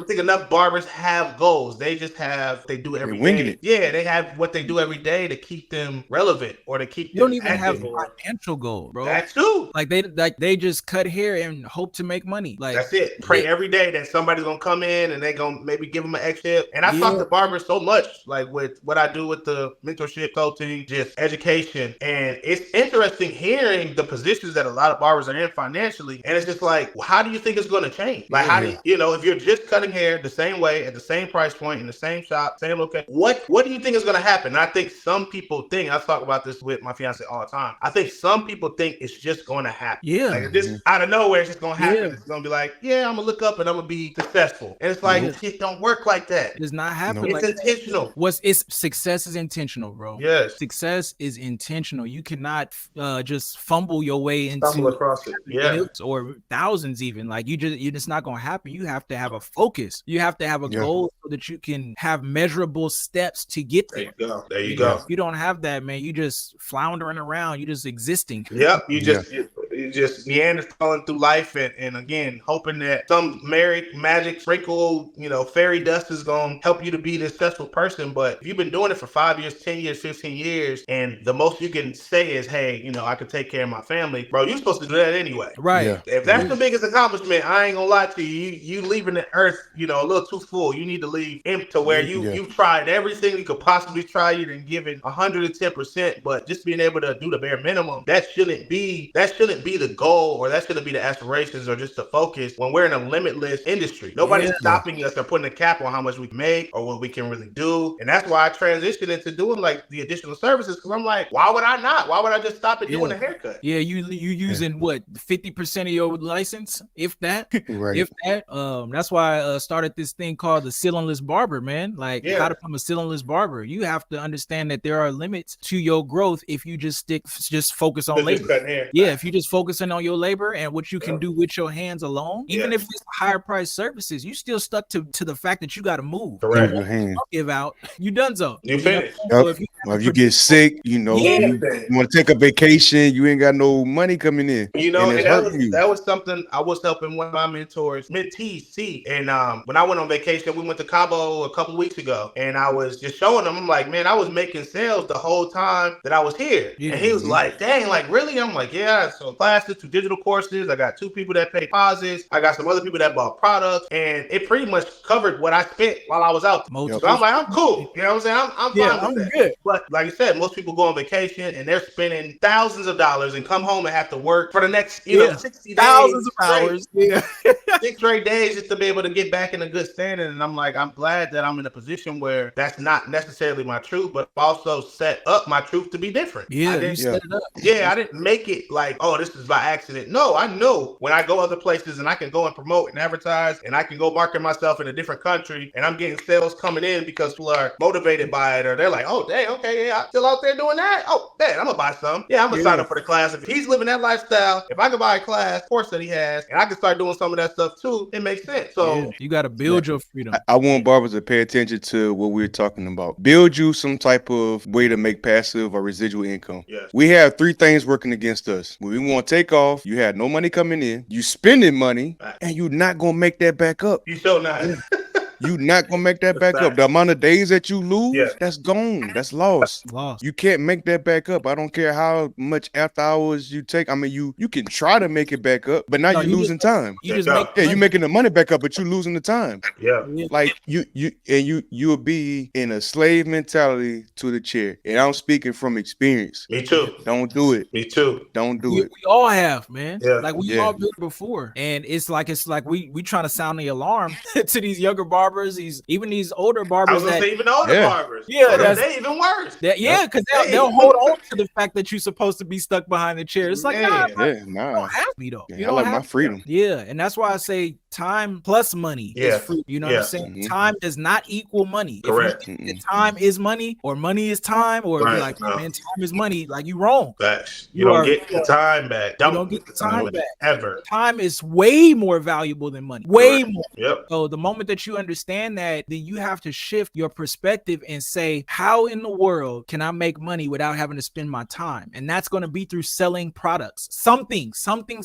think enough barbers have goals. They just they do every day. Yeah, they have what they do every day to keep them relevant or to keep them don't even active. have financial goals, bro. That too. Like they just cut hair and hope to make money. Like that's it. Pray every day that somebody's gonna come in and they gonna maybe give them an extra tip. And I talk to barbers so much, like with what I do with the mentorship, coaching, just education. And it's interesting hearing the positions that a lot of barbers are in financially. And it's just like, well, how do you think it's gonna change? Like how do you if you're just cutting hair the same way at the same price point in the same shop, same location, what do you think is gonna happen? And I think some people think, I talk about this with my fiance all the time. I think some people think it's just gonna happen. Yeah. Like just out of nowhere, it's just gonna happen. It's gonna be like, I'm gonna look up and I'm gonna be successful. And it's like, it don't work like that. It does not happen. It's intentional. Success is intentional, bro. Yes. Success is intentional. You cannot just fumble your way into across it. millions or thousands even. Like you're just not gonna happen. You have to have a focus. You have to have a goal so that you can have measurable steps to get there. There you go. If you don't have that, man, you just floundering around. You just existing. Yep. You just Neanderthaling through life and again hoping that some magic sprinkle, fairy dust is gonna help you to be a successful person. But if you've been doing it for 5 years, 10 years, 15 years, and the most you can say is, hey, I can take care of my family, bro, you're supposed to do that anyway. Right. Yeah. If that's the biggest accomplishment, I ain't gonna lie to you. You leaving the earth, a little too full. You need to leave empty to where you've tried everything you could possibly try. You done given 110%, but just being able to do the bare minimum, that shouldn't be the goal, or that shouldn't be the aspirations, or just the focus when we're in a limitless industry. Nobody's stopping us or putting a cap on how much we can make or what we can really do. And that's why I transitioned into doing like the additional services, because I'm like, why would I not? Why would I just stop at doing a haircut? Yeah, you using what, 50% of your license, if that. Right. If that. That's why I started this thing called the ceilingless barber, man. Like how to become a ceilingless barber. You have to understand that there are limits to your growth if you just focus on labor. If you just focusing on your labor and what you can do with your hands alone, even if it's higher price services, you still stuck to the fact that you got to move. Correct. Give out, you done so. You finished. So if you get sick, you want to take a vacation, you ain't got no money coming in. And that was something I was helping one of my mentees see. And when I went on vacation, we went to Cabo a couple weeks ago, and I was just showing him. I'm like, man, I was making sales the whole time that I was here. And he was like, dang, like really? I'm like, yeah. So classes, 2 digital courses. I got 2 people that pay deposits. I got some other people that bought products, and it pretty much covered what I spent while I was out. So I'm like, I'm cool. You know what I'm saying? I'm fine with that. Good. But like I said, most people go on vacation and they're spending thousands of dollars and come home and have to work for the next 60 days, thousands of hours. 6 straight days just to be able to get back in a good standing. And I'm like, I'm glad that I'm in a position where that's not necessarily my truth, but also set up my truth to be different. I didn't make it like, oh, this is by accident. No, I know when I go other places and I can go and promote and advertise and I can go market myself in a different country and I'm getting sales coming in because people are motivated by it, or they're like, oh, dang, okay, I'm still out there doing that. Oh, dang, I'm gonna buy some. Yeah, I'm gonna sign up for the class. If he's living that lifestyle, if I can buy a class, course that he has, and I can start doing some of that stuff too, it makes sense. So you got to build your freedom. I want barbers to pay attention to what we're talking about. Build you some type of way to make passive or residual income. Yes. We have 3 things working against us. We gonna take off. You had no money coming in. You spending money, and you're not gonna make that back up. You sure not. You're not gonna make that back up. The amount of days that you lose, that's gone. That's lost. You can't make that back up. I don't care how much after hours you take. I mean, you can try to make it back up, but now you're losing time. You're making the money back up, but you're losing the time. Yeah. Like you'll be in a slave mentality to the chair. And I'm speaking from experience. Me too. Don't do it. Me too. Don't do it. We all have, man. Yeah. Like we all did before. And it's like we trying to sound the alarm to these younger barbers, even these older barbers. I was gonna say even older barbers. Yeah, they even worse. Because they'll hold on to the fact that you're supposed to be stuck behind the chair. It's like, nah. You don't have me though. Yeah, I like my freedom. Yeah, and that's why I say time plus money is free. You know what I'm saying? Time does not equal money. Correct. If you think that time is money or money is time, or if you're like, man, time is money, like you wrong. Facts. You don't get the time back. You don't get the time back ever. Time is way more valuable than money. Way more. Yep. So the moment that you understand that, then you have to shift your perspective and say, how in the world can I make money without having to spend my time? And that's going to be through selling products. Something's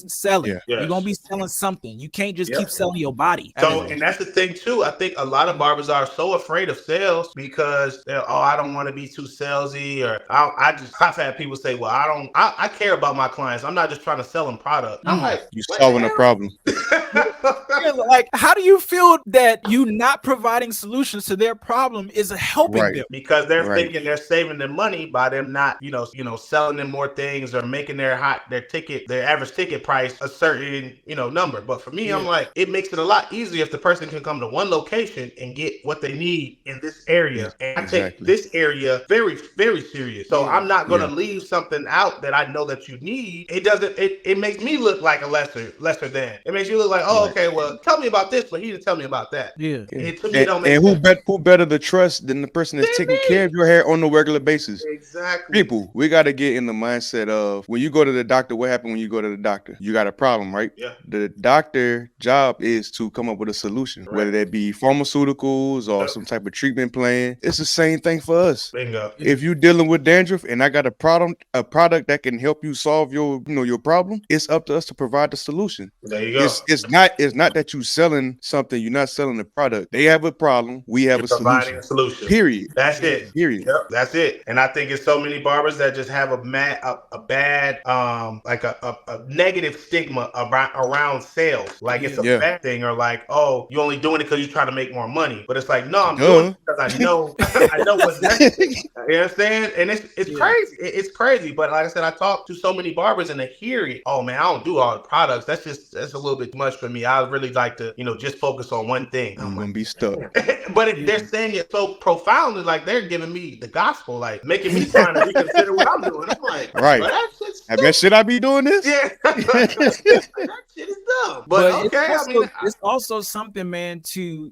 selling. Yes. You're going to be selling something. You can't just keep selling your body. So, and that's the thing too. I think a lot of barbers are so afraid of sales because I don't want to be too salesy, or I've had people say, well, I care about my clients. I'm not just trying to sell them product. I'm like, you solving a problem. Like, how do you feel that you not providing solutions to their problem is helping them? Because they're thinking they're saving them money by them not, selling them more things or making their average ticket price a certain, number. But for me, I'm like, it makes it a lot easier if the person can come to one location and get what they need in this area. And I take this area very, very serious. So I'm not going to leave something out that I know that you need. It makes me look like a lesser than. It makes you look like, okay, well, tell me about this, but he didn't tell me about that. Yeah. Who better to trust than the person that's taking care of your hair on a regular basis? Exactly. People, we got to get in the mindset of when you go to the doctor, what happened when you go to the doctor? You got a problem, right? Yeah. The doctor job is to come up with a solution, whether that be pharmaceuticals or some type of treatment plan. It's the same thing for us. Bingo. If you're dealing with dandruff and I got a product that can help you solve your problem, it's up to us to provide the solution. There you go. It's not that you selling something, you're not selling the product. They have a problem, we have a solution. Period. That's it. Period. Yep, that's it. And I think it's so many barbers that just have a bad negative stigma around sales. Like it's a bad thing, or like, oh, you're only doing it because you're trying to make more money. But it's like, no, I'm doing it because I know what's necessary. You understand? And it's crazy. It's crazy. But like I said, I talk to so many barbers and they hear it. Oh man, I don't do all the products. That's a little bit too much for me. I really like to, just focus on one thing. I'm gonna be stuck. But they're saying it so profoundly, like they're giving me the gospel, like making me trying to reconsider what I'm doing. I'm like, right. Should I be doing this? Yeah. That shit is dumb. But okay, it's also something, man,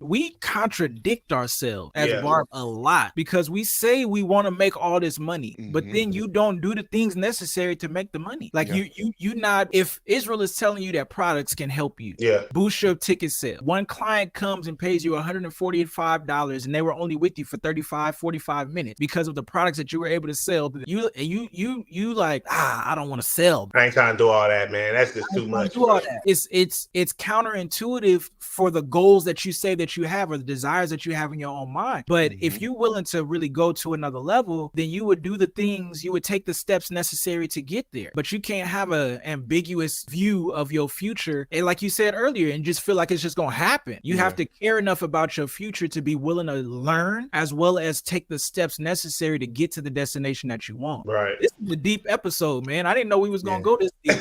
we contradict ourselves as barbers a lot because we say we want to make all this money, but then you don't do the things necessary to make the money. Like you not, if Israel is telling you that products can help you, boost your ticket sale. One client comes and pays you $145 and they were only with you for 35-45 minutes because of the products that you were able to sell. You like, I don't want to sell. I ain't trying to do all that, man. That's just too much. Do all that. It's counterintuitive for the goals that you say that you have or the desires that you have in your own mind. But if you're willing to really go to another level, then you would do the things, you would take the steps necessary to get there. But you can't have an ambiguous view of your future, and like you said earlier, and just feel like it's just gonna happen. You have to care enough about your future to be willing to learn as well as take the steps necessary to get to the destination that you want. Right. This is a deep episode, man. I didn't know we was gonna go this deep.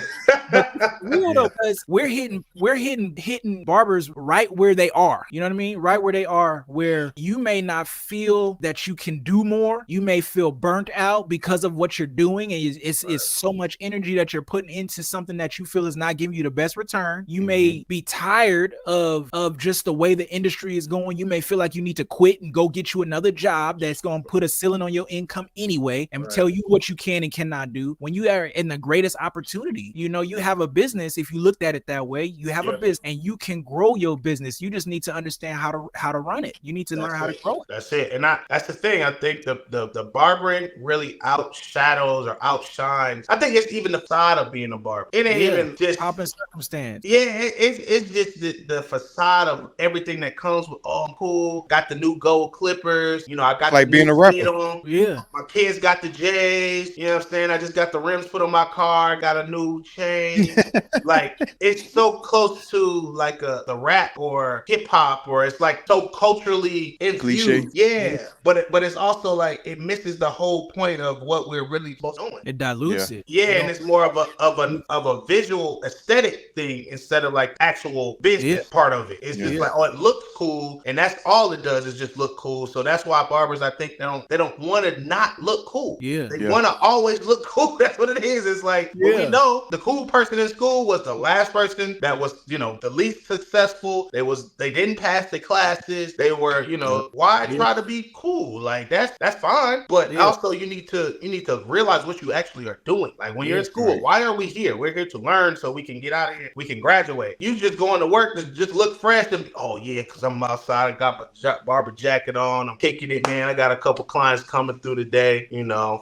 But real though, because we're hitting barbers right where they are. You know what I mean? Right where they are, where you may not feel that you can do more. You may feel burnt out because of what you're doing, and it's so much energy that you're putting into something that you feel is not giving you the best return. You may be tired of just the way the industry is going. You may feel like you need to quit and go get you another job that's going to put a ceiling on your income anyway and tell you what you can and cannot do when you are in the greatest opportunity. You have a business. If you looked at it that way, you have a business and you can grow your business. You just need to understand how to run it. You need to learn how to grow it. That's it. And that's the thing. I think the barbering really outshadows or outshines. I think it's even the side of being a barber. It ain't even just pop and circumstance. Yeah, it's just the facade of everything that comes with. Oh, I'm cool. Got the new gold clippers. You know, I got like the being new a rapper. on. Yeah. My kids got the J's. You know what I'm saying? I just got the rims put on my car. Got a new chain. Like it's so close to like the rap or hip hop, or it's like so culturally infused. Cliche. Yeah, but it's also like it misses the whole point of what we're really supposed to do. It dilutes it. Yeah, and it's more of a visual aesthetic thing instead of like actual business part of it. It's just like, oh, it looks cool, and that's all it does is just look cool. So that's why barbers, I think, they don't want to not look cool. They want to always look cool. That's what it is. It's like we know the cool person in school was the last person that was, you know, the least successful. They didn't pass the classes. They were, you know, why try to be cool? Like that's fine, but also you need to realize what you actually are doing. Like when you're in school, why are we here? We're here to learn so we can get out of here. We can graduate. You just going to work to just look fresh and because I'm outside. I got my barber jacket on. I'm kicking it, man. I got a couple clients coming through today. You know,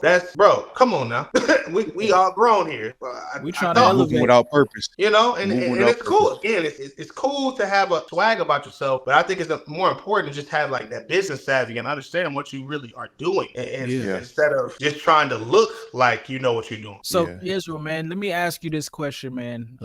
come on now. we all grown here. We trying to elevate without purpose. You know, and it's cool. Again, it's cool to have a swag about yourself, but I think it's more important to just have like that business savvy and understand what you really are doing, and instead of just trying to look like you know what you're doing. So YISRAEL, man, let me ask you this question, man.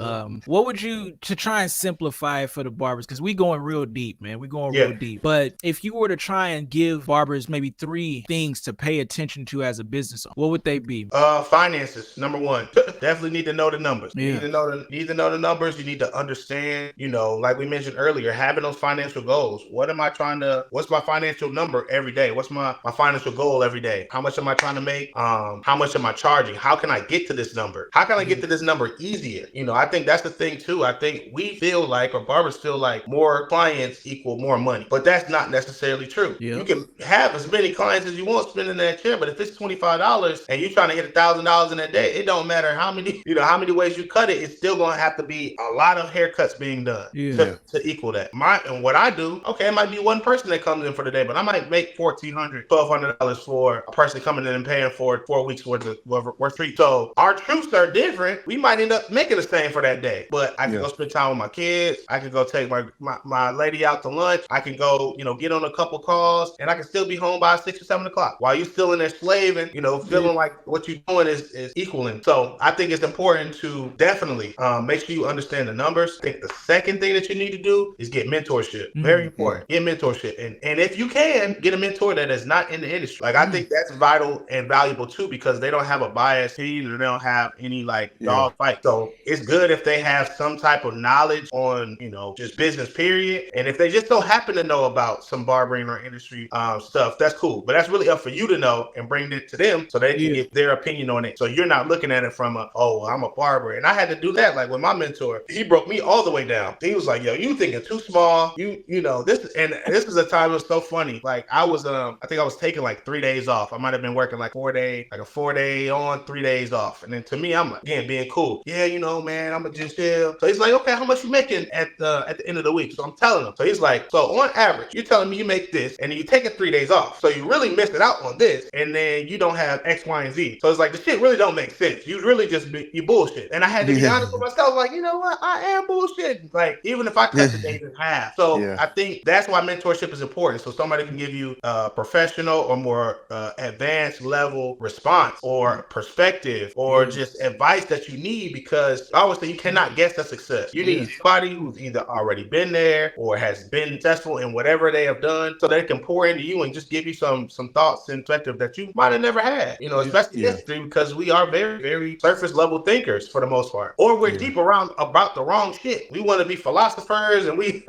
What would you, to try and simplify it for the barbers, because we going real deep, man. We going real deep. But if you were to try and give barbers maybe 3 things to pay attention to as a business, what would they be? Finances, number 1. Definitely need to know the numbers. You need to know the numbers. You need to understand, you know, like we mentioned earlier, having those financial goals. What's my financial number every day? What's my financial goal every day? How much am I trying to make? How much am I charging? How can I get to this number? How can I get to this number easier? You know, I think that's the thing too. I think we feel like, or barbers feel like, more clients equal more money, but that's not necessarily true. You can have as many clients as you want spending that chair, but if it's $25 and you're trying to hit $1,000 in a day, it don't matter how many ways you cut it. It's still going to have to be a lot of haircuts being done to equal that. And what I do, it might be one person that comes in for the day, but I might make $1,400, $1,200 for a person coming in and paying for 4 weeks worth of treat. So our truths are different. We might end up making the same for that day, but I can go spend time with my kids. I can go take my lady out to lunch. I can go, you know, get on a couple calls, and I can still be home by 6 or 7 o'clock while you're still in there slaving, you know, feeling like what you're doing is equaling. So I think it's important to definitely make sure you understand the numbers. I think the second thing that you need to do is get mentorship. Very important. Get mentorship. And if you can, get a mentor that is not in the industry. Like I think that's vital and valuable too, because they don't have a bias. They don't have any like dog fight. So it's good if they have some type of knowledge on, you know, just business period. And if they just don't happen to know about some barbering or industry stuff, that's cool. But that's really up for you to know and bring it to them so they can get their opinion on it. So you're not looking at it from I'm a barber. And I had to do that. Like with my mentor, he broke me all the way down. He was like, yo, you thinking too small. You know, this is a time it was so funny. Like I was, I think I was taking like 3 days off. I might have been working like 4 day on, 3 days off. And then to me, I'm like, again, being cool. Yeah, you know, man, I'm gonna just chill. So he's like, okay, how much you making at the end of the week? So I'm telling him. So he's like, so on average, you're telling me you make this and then you take 3 days off. So you really missing out on this, and then you don't have X, Y, and Z. So it's like the shit really don't make sense. You really just you bullshit. And I had to be honest with myself, like, you know what? I am bullshit. Like, even if I cut the days in half. So I think that's why mentorship is important. So somebody can give you a professional or more advanced level response or perspective or just advice that you need, because I always say you cannot guess the success. You need somebody who's either already been there or has been successful in whatever they have done, so they can pour into you and just give you some thoughts and perspective that you might have never had, you know, especially history, because we are very, very surface level thinkers for the most part, or we're deep around about the wrong shit. We want to be philosophers and we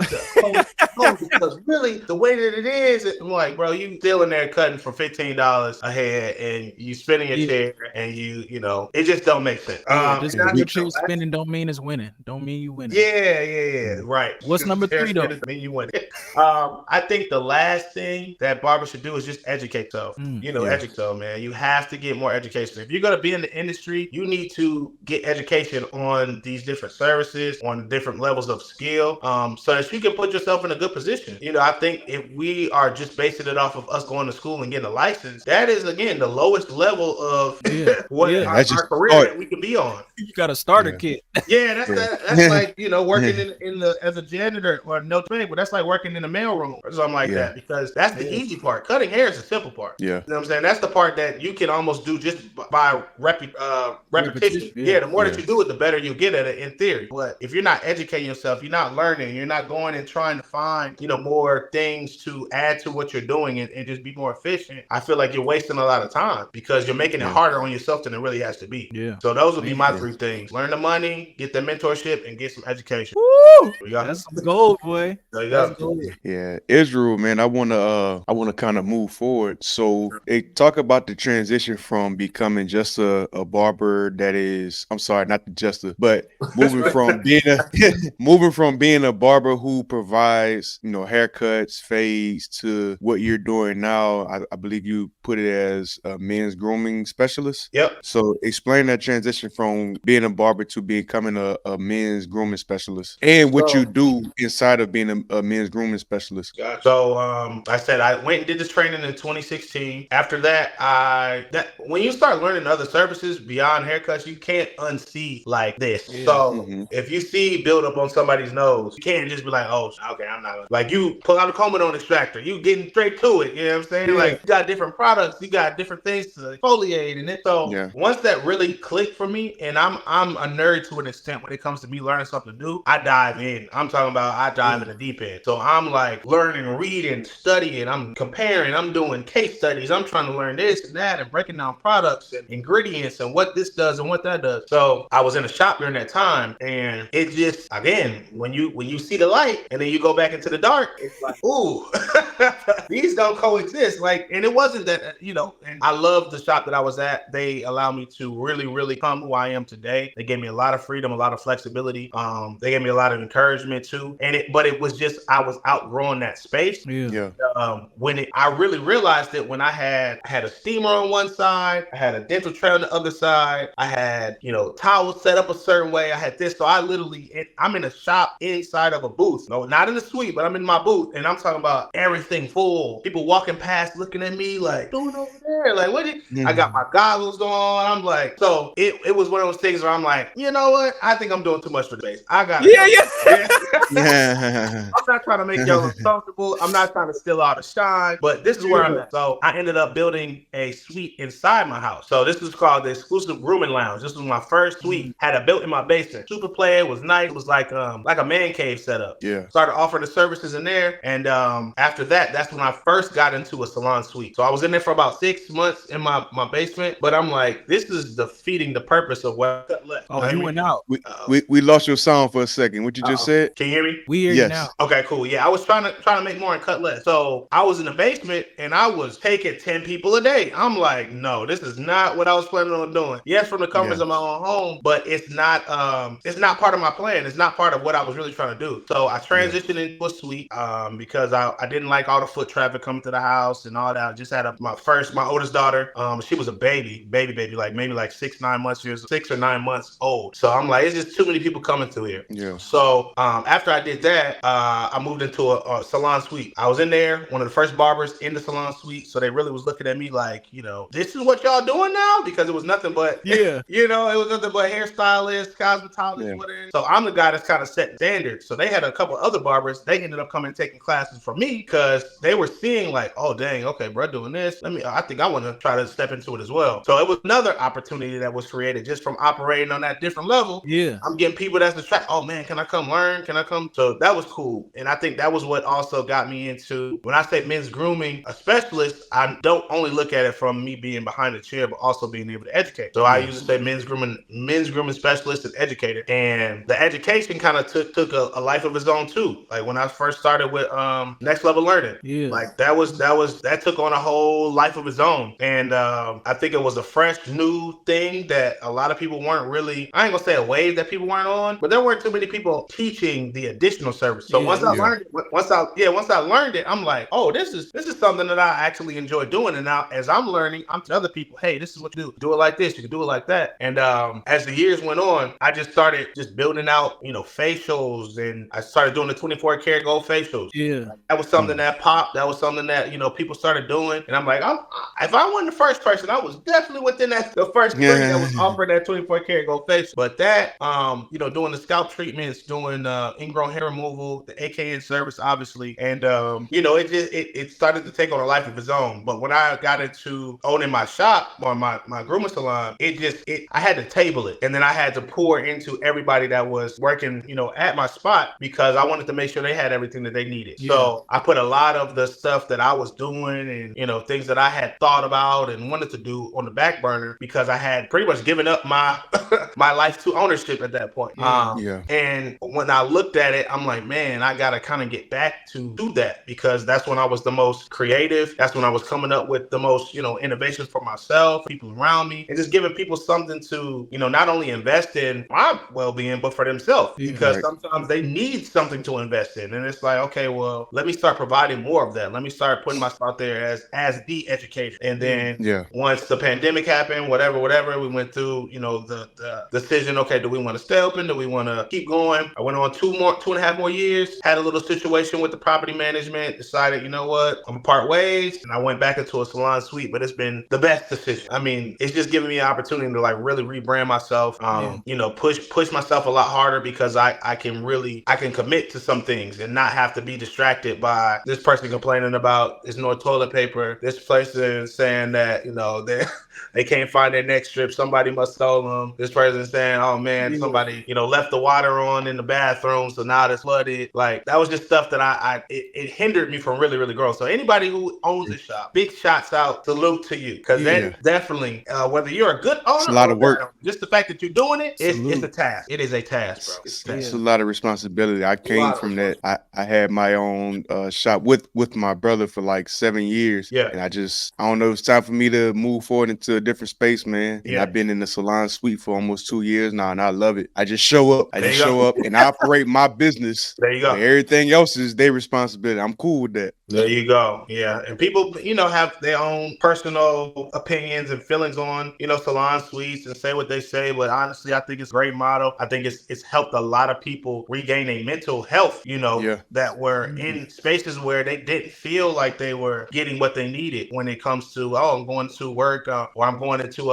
No, because really, the way that it is, I'm like, bro, you still in there cutting for $15 a head, and you spinning your chair, and you know, it just don't make sense. Just because your chair spinning don't mean it's winning. Don't mean you winning. Yeah, right. What's number 3 though? Mean you win. I think the last thing that barbers should do is just educate yourself. Educate yourself, man. You have to get more education. If you're gonna be in the industry, you need to get education on these different services, on different levels of skill, so that you can put yourself in a good position. I think if we are just basing it off of us going to school and getting a license, that is again the lowest level of our career that we could be on. You got a starter kit. Yeah, that's like working in the as a janitor or no training, but that's like working in the mailroom or something like that, because that's the easy part. Cutting hair is the simple part. Yeah, you know what I'm saying? That's the part that you can almost do just by repetition. The more that you do it, the better you get at it in theory. But if you're not educating yourself, you're not learning, you're not going and trying to find more things to add to what you're doing and just be more efficient, I feel like you're wasting a lot of time because you're making it harder on yourself than it really has to be. So those would be my 3 things: learn the money, get the mentorship, and get some education. Woo! That's some gold, boy. There you go. Yeah, Israel, man, I wanna kind of move forward. So talk about the transition from becoming just a barber that is, I'm sorry, not just but moving from being a barber who provides haircuts, fades, to what you're doing now. I believe you put it as a men's grooming specialist. Yep. So explain that transition from being a barber to becoming a men's grooming specialist, and what you do inside of being a men's grooming specialist. So I said I went and did this training in 2016. After that, when you start learning other services beyond haircuts, you can't unsee like this. So if you see buildup on somebody's nose, you can't just be like, oh, okay, I'm not gonna. Like, you pull out a comb-on extractor, you getting straight to it. You know what I'm saying? Like, you got different products, you got different things to exfoliate in it. So once that really clicked for me, and I'm a nerd to an extent when it comes to me learning something new, I dive in. I'm talking about I dive in the deep end. So I'm like learning, reading, studying, I'm comparing, I'm doing case studies, I'm trying to learn this and that and breaking down products and ingredients and what this does and what that does. So I was in a shop during that time, and it just, again, when you see the light and then you go back into the dark, it's like, ooh, these don't coexist. Like, and it wasn't that, and I love the shop that I was at. They allowed me to really, really become who I am today. They gave me a lot of freedom, a lot of flexibility. They gave me a lot of encouragement too. But it was just, I was outgrowing that space. I really realized it when I had a steamer on one side, I had a dental tray on the other side, I had, towels set up a certain way, I had this. So I'm in a shop inside of a booth. No, not in the suite, but I'm in my booth, and I'm talking about everything full. People walking past looking at me like, doing over there? Like, what? I got my goggles on. I'm like, so it was one of those things where I'm like, you know what? I think I'm doing too much for the space. I got I'm not trying to make y'all uncomfortable. I'm not trying to steal all the shine, but this is where I'm at. So I ended up building a suite inside my house. So this is called the exclusive grooming lounge. This was my first suite. Had it built in my basement. Super player, was nice. It was like a man cave setup. Started offering the services in there, and after that's when I first got into a salon suite. So I was in there for about 6 months in my basement, but I'm like, this is defeating the purpose of what I cut left. Oh, you went out. We lost your sound for a second. What you just said? Can you hear me? We hear you now. Okay, cool. Yeah, I was trying to make more and cut less. So I was in the basement and I was taking 10 people a day. I'm like, no, this is not what I was planning on doing. Yes, from the comforts of my own home, but it's not part of my plan. It's not part of what I was really trying to do. So I transitioned into a suite because I didn't like all the foot traffic coming to the house and all that. I just had my oldest daughter. She was a baby, like maybe like 6 or 9 months old. So I'm like, it's just too many people coming through here. So after I did that, I moved into a salon suite. I was in there, one of the first barbers in the salon suite. So they really was looking at me like, this is what y'all doing now? Because it was nothing but, it was nothing but hairstylists, cosmetologists, whatever. So I'm the guy that's kind of setting standards. So they had a couple other barbers. They ended up coming and taking classes from me because they were seeing like, oh, dang, okay, bro, doing this. I think I want to try to step into it as well. So it was another opportunity that was created just from operating on that different level. I'm getting people that's attracted. Oh man, can I come learn? Can I come? So that was cool. And I think that was what also got me into, when I say men's grooming, a specialist, I don't only look at it from me being behind the chair, but also being able to educate. So I used to say men's grooming specialist and educator. And the education kind of took a life of its own too. Like Like when I first started with Next Level Learning. Yeah. Like that took on a whole life of its own. And I think it was a fresh new thing that a lot of people weren't really, I ain't gonna say a wave that people weren't on, but there weren't too many people teaching the additional service. So once I learned it, I'm like, oh, this is something that I actually enjoy doing. And now as I'm learning, I'm telling other people, hey, this is what you do. Do it like this, you can do it like that. And as the years went on, I just started just building out, facials, and I started doing the 24 karat gold facials. Yeah. That was something that popped. That was something that, people started doing. And I'm like, if I wasn't the first person, I was definitely within the first three that was offering that 24 karat gold facial. But that, doing the scalp treatments, doing ingrown hair removal, the AKN service, obviously. And, it started to take on a life of its own. But when I got into owning my shop or my grooming salon, I had to table it. And then I had to pour into everybody that was working, at my spot, because I wanted to make sure they had everything that they needed. Yeah. So I put a lot of the stuff that I was doing and, things that I had thought about and wanted to do on the back burner, because I had pretty much given up my my life to ownership at that point. And when I looked at it, I'm like, man, I got to kind of get back to do that, because that's when I was the most creative. That's when I was coming up with the most, innovations for myself, people around me, and just giving people something to, not only invest in my well-being, but for themselves, because sometimes they need something to invest in. And it's like, okay, well, let me start providing more of that. Let me start putting myself there as the educator. And then once the pandemic happened, whatever, we went through, the decision, okay, do we want to stay open? Do we want to keep going? I went on 2.5 more years, had a little situation with the property management, decided, you know what, I'm gonna part ways. And I went back into a salon suite, but it's been the best decision. I mean, it's just giving me an opportunity to like really rebrand myself, push myself a lot harder, because I can commit to some things and not have to be distracted by this person complaining about there's no toilet paper, this person saying that, they can't find their neck strip, somebody must stole them. This person saying, oh man, somebody, left the water on in the bathroom, so now it's flooded. Like, that was just stuff that it hindered me from really, really growing. So anybody who owns a shop, big shots out, salute to you. Because then definitely, whether you're a good owner, it's a lot of work. Just the fact that you're doing it, it's a task. It is a task, bro. It's a lot of responsibility. I came from that. I had my own shop with my brother for like 7 years. Yeah. And I don't know, it's time for me to move forward into a different space, man. And I've been in the salon suite for almost 2 years now, and I love it. I just show up. And I operate my business. There you go. Everything else is their responsibility. I'm cool with that. There you go. Yeah. And people, have their own personal opinions and feelings on, salon suites and say what they say. But honestly, I think it's a great model. I think it's helped a lot of people regain a mental health, that were in spaces where they didn't feel like they were getting what they needed when it comes to, I'm going to work or I'm going into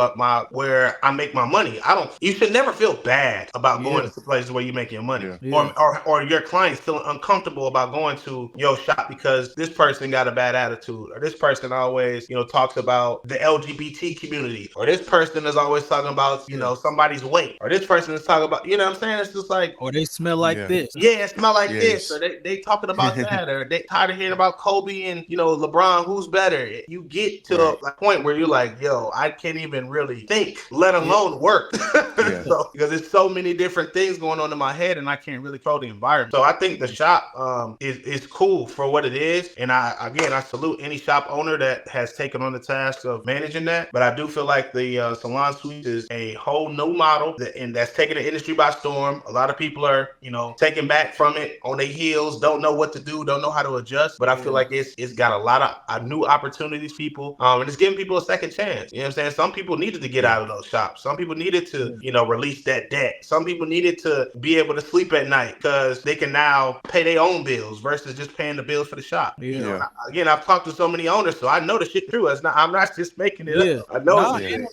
where I make my money. You should never feel bad about going to places where you make your money, or your clients feeling uncomfortable about going to your shop because this person got a bad attitude, or this person always, talks about the LGBT community, or this person is always talking about, somebody's weight, or this person is talking about, what I'm saying? It's just like, or they smell like this. Yeah, it smell like this, or they talking about that, or they tired of hearing about Kobe and, LeBron, who's better. You get to a point where you're like, yo, I can't even really think, let alone work. So, because there's so many different things going on in my head and I can't really control the environment. So I think the shop is cool for what it is. And I salute any shop owner that has taken on the task of managing that. But I do feel like the salon suite is a whole new model and that's taking the industry by storm. A lot of people are, taking back from it on their heels, don't know what to do, don't know how to adjust. But I feel like it's got a lot of new opportunities, people, and it's giving people a second chance. You know what I'm saying? Some people needed to get out of those shops. Some people needed to, release that debt. Some people needed to be able to sleep at night because they can now pay their own bills versus just paying the bills for the shop. Again, I've talked to so many owners, so I know the shit true. I'm not just making it up. I know. And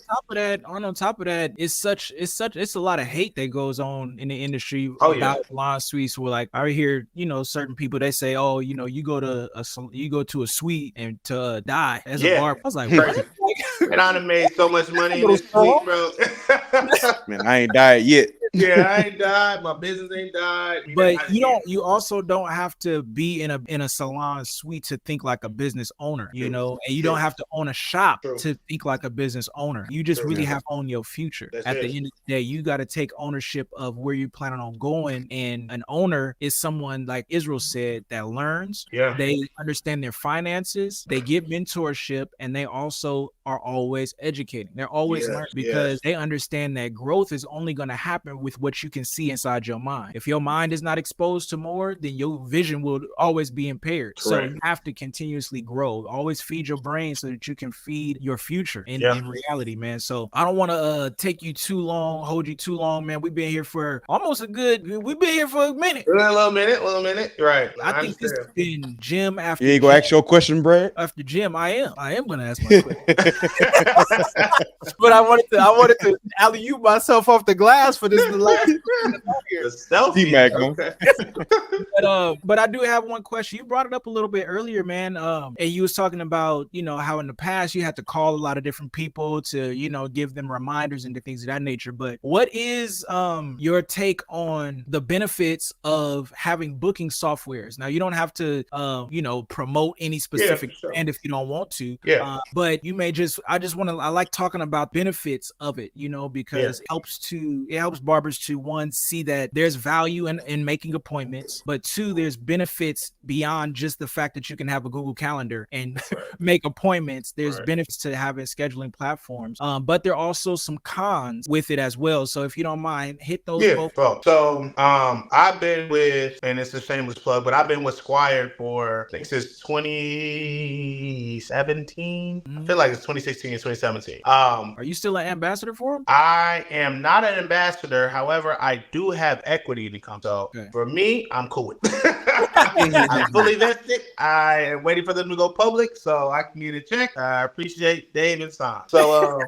on top of that, it's a lot of hate that goes on in the industry about salon suites. Where like I hear, certain people, they say, oh, you go to a suite and to die as a barber. I was like, what? And I done made so much money in this suite, bro. Man, I ain't died yet. Yeah, I ain't died. My business ain't died. But you also don't have to be in a salon suite to think like a business owner, you know, and you don't have to own a shop to think like a business owner. You just really have to own your future. At the end of the day, you got to take ownership of where you're planning on going. And an owner is someone, like Israel said, that learns. They understand their finances, they get mentorship, and they also are always educating. They're always learning because they understand that growth is only going to happen with what you can see inside your mind. If your mind is not exposed to more, then your vision will always be impaired. Correct. So you have to continuously grow. Always feed your brain so that you can feed your future in reality, man. So I don't want to take you too long, hold you too long, man. We've been here for we've been here for a minute. A little minute. Right. I think this has been gym after You ain't gonna ask your question, Brad? After gym, I am gonna ask my question. But I wanted to alley-oop myself off the glass for this last selfie. Okay. But I do have one question. You brought it up a little bit earlier, man. And you was talking about, you know, how in the past you had to call a lot of different people to, you know, give them reminders and things of that nature. But what is your take on the benefits of having booking softwares? Now, you don't have to you know, promote any specific brand if you don't want to. But you may I like talking about benefits of it, you know, because it helps barbers to, one, see that there's value in making appointments, but two, there's benefits beyond just the fact that you can have a Google Calendar and make appointments. There's benefits to having scheduling platforms, but there are also some cons with it as well. So if you don't mind, hit those both. So I've been with, and it's a shameless plug, but I've been with Squire for, I think, since 2017. I feel like it's 2016 and 2017. Are you still an ambassador for them? I am not an ambassador. However, I do have equity in the company. So for me, I'm cool with it. I'm fully vested. I am waiting for them to go public so I can get a check. I appreciate David's time. So,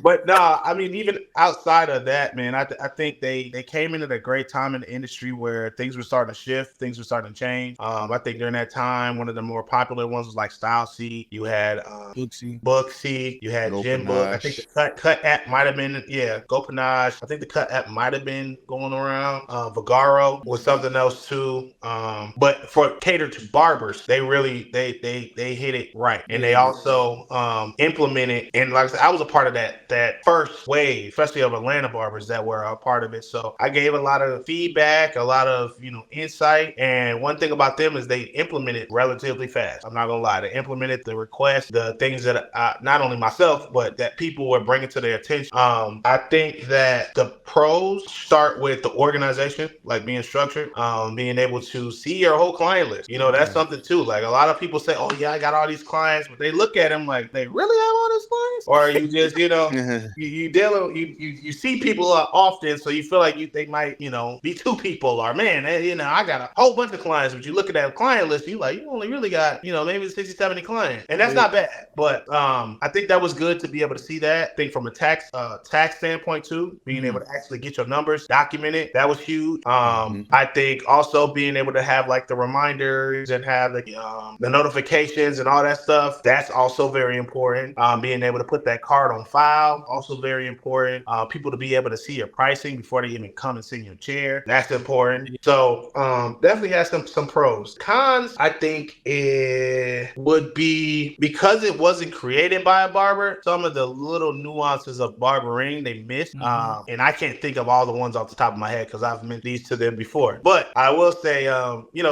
but no, I mean, even outside of that, man, I think they came into a great time in the industry where things were starting to shift, things were starting to change. I think during that time, one of the more popular ones was like Style C. You had Booksy. You had Gym Book. I think the Cut app might have been GoPanage. I think the Cut app might have been going around. Vagaro was something else too. But for cater to barbers, they really they hit it right, and they also implemented. And like I said, I was a part of that first wave, especially of Atlanta barbers that were a part of it. So I gave a lot of feedback, a lot of insight. And one thing about them is they implemented relatively fast. I'm not gonna lie, they implemented the requests, the things that not only myself but that people were bringing to their attention. I think that the pros start with the organization, like being structured, being able to see your whole client list. That's something too. Like a lot of people say, oh yeah, I got all these clients, but they look at them like, they really have all these clients? Or you just, you see people often, so you feel like they might, be two people, or man, I got a whole bunch of clients, but you look at that client list, you only really got, maybe 60, 70 clients. And that's not bad. But I think that was good to be able to see that. I think from a tax standpoint too, being able to actually get your numbers documented, that was huge. I think also being able to have like the reminders and have the notifications and all that stuff, that's also very important. Being able to put that card on file, also very important. People to be able to see your pricing before they even come and sit in your chair, that's important. So definitely has some pros. Cons, I think it would be, because it wasn't created by a barber, some of the little nuances of barbering they missed. And I can't think of all the ones off the top of my head because I've mentioned these to them before. But I will say,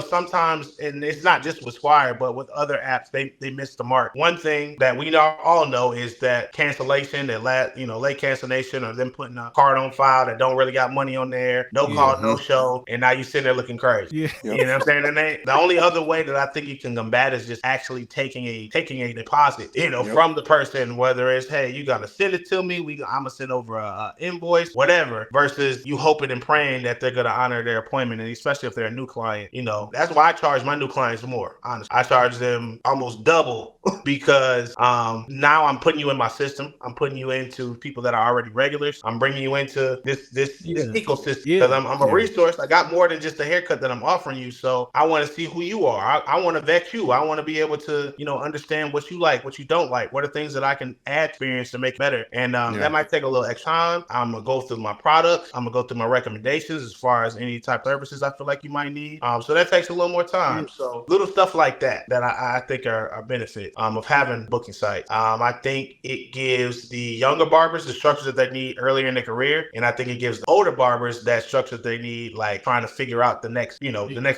sometimes, and it's not just with Squire, but with other apps, they miss the mark. One thing that we all know is that cancellation, late cancellation, or them putting a card on file that don't really got money on there, no call, no show, and now you sitting there looking crazy. You know what I'm saying? And the only other way that I think you can combat is just actually taking a deposit, from the person, whether it's, hey, you gotta send it to me, I'm gonna send over a invoice, whatever, versus you hoping and praying that they're gonna honor their appointment. And especially if they're a new client, that's why I charge my new clients more. Honestly, I charge them almost double because now I'm putting you in my system. I'm putting you into people that are already regulars. I'm bringing you into this ecosystem because I'm a resource. I got more than just a haircut that I'm offering you. So I want to see who you are. I want to vet you. I want to be able to, understand what you like, what you don't like. What are things that I can add experience to make better? And that might take a little extra time. I'm gonna go through my products. I'm gonna go through my recommendations as far as any type of services I feel like you might need. So that takes a little more time. So little stuff like that I think are benefit of having booking sites. I think it gives the younger barbers the structure that they need earlier in their career, and I think it gives the older barbers that structure they need, like trying to figure out the next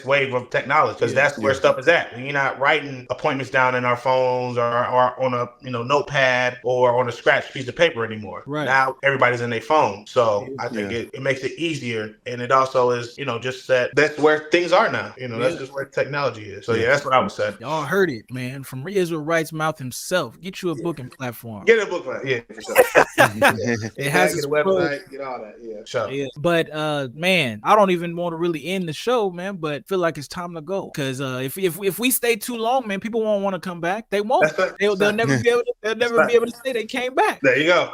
wave of technology, because that's where stuff is at. We're not writing appointments down in our phones or on a notepad or on a scratch piece of paper anymore. Right. Now everybody's in their phone, so I think it makes it easier, and it also is just that's where things are now. That's just where technology is. So that's what I would say. Y'all heard it, man, from YISRAEL WRIGht's mouth himself. Get you a booking platform. Get a book platform, for sure. It has get a website, get all that, sure. Yeah. But man, I don't even want to really end the show, man, but feel like it's time to go, because if we stay too long, man, people won't want to come back. They won't. They'll never be able to say they came back. There you go.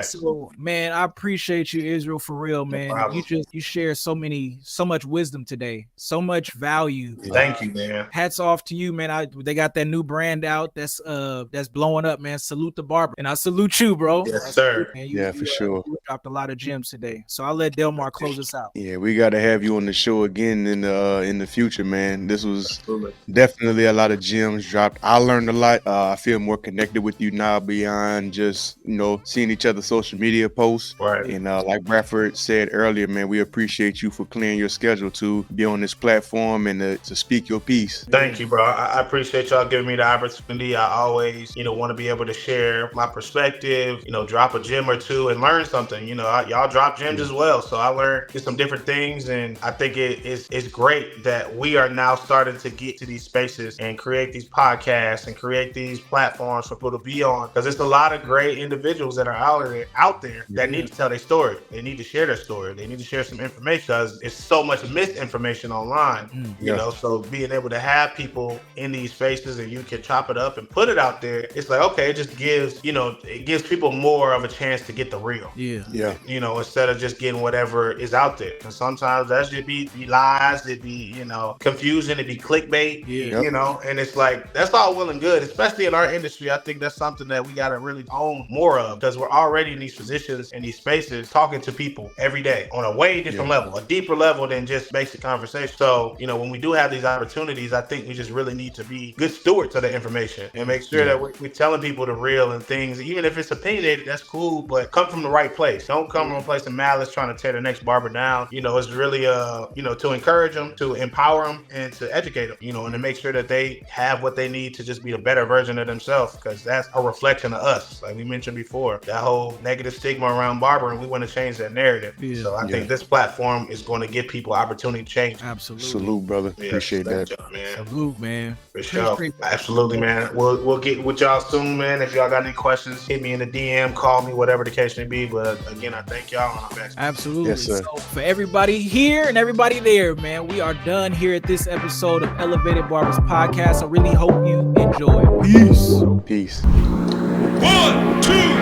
So, man, I appreciate you, YISRAEL, for real, man. No, you share so much wisdom today, so much value. Thank you, man. Hats off to you, man. They got that new brand out that's blowing up, man. Salute the Barber, and I salute you, bro. Yes, sir. Man, for sure. You dropped a lot of gems today, so I'll let Delmar close us out. Yeah, we got to have you on the show again in the future, man. This was definitely a lot of gems dropped. I learned a lot. I feel more connected with you now beyond just seeing each other's social media posts. Right. And like Bradford said earlier, man, we appreciate you for clearing your schedule to be on this platform and to speak your piece. Thank you, bro. I appreciate y'all giving me the opportunity. I always, want to be able to share my perspective, drop a gem or two and learn something. Y'all drop gems as well. So I learned just some different things, and I think it's great that we are now starting to get to these spaces and create these podcasts and create these platforms for people to be on, because there's a lot of great individuals that are out there that need to tell their story. They need to share their story. They need to share some information, because there's so much misinformation online, so being able to have people in these spaces and you can chop it up and put it out there, it's like, okay, it just gives, it gives people more of a chance to get the real. Yeah. Instead of just getting whatever is out there. And sometimes that should be lies, it'd be, confusion, it'd be clickbait, and it's like, that's all well and good, especially in our industry. I think that's something that we got to really own more of, because we're already in these positions, in these spaces, talking to people every day on a way different level, a deeper level than just basic conversation. So, when we do have these opportunities, I think we just really need to be good stewards of the information and make sure that we're telling people the real, and things, even if it's opinionated, that's cool, but come from the right place. Don't come from a place of malice trying to tear the next barber down. It's really, to encourage them, to empower them, and to educate them, and to make sure that they have what they need to just be a better version of themselves, because that's a reflection of us. Like we mentioned before, that whole negative stigma around barbering, we want to change that narrative. So I think this platform is going to give people opportunity to change. Absolutely. Salute, brother. Appreciate that. Man. Salute, man. For sure. Absolutely, man. We'll get with y'all soon, man. If y'all got any questions, hit me in the DM, call me, whatever the case may be. But again, I thank y'all, and I'm back. Absolutely. Yes, sir. So for everybody here and everybody there, man, we are done here at this episode of Elevated Barbers Podcast. I really hope you enjoy. Peace. 1, 2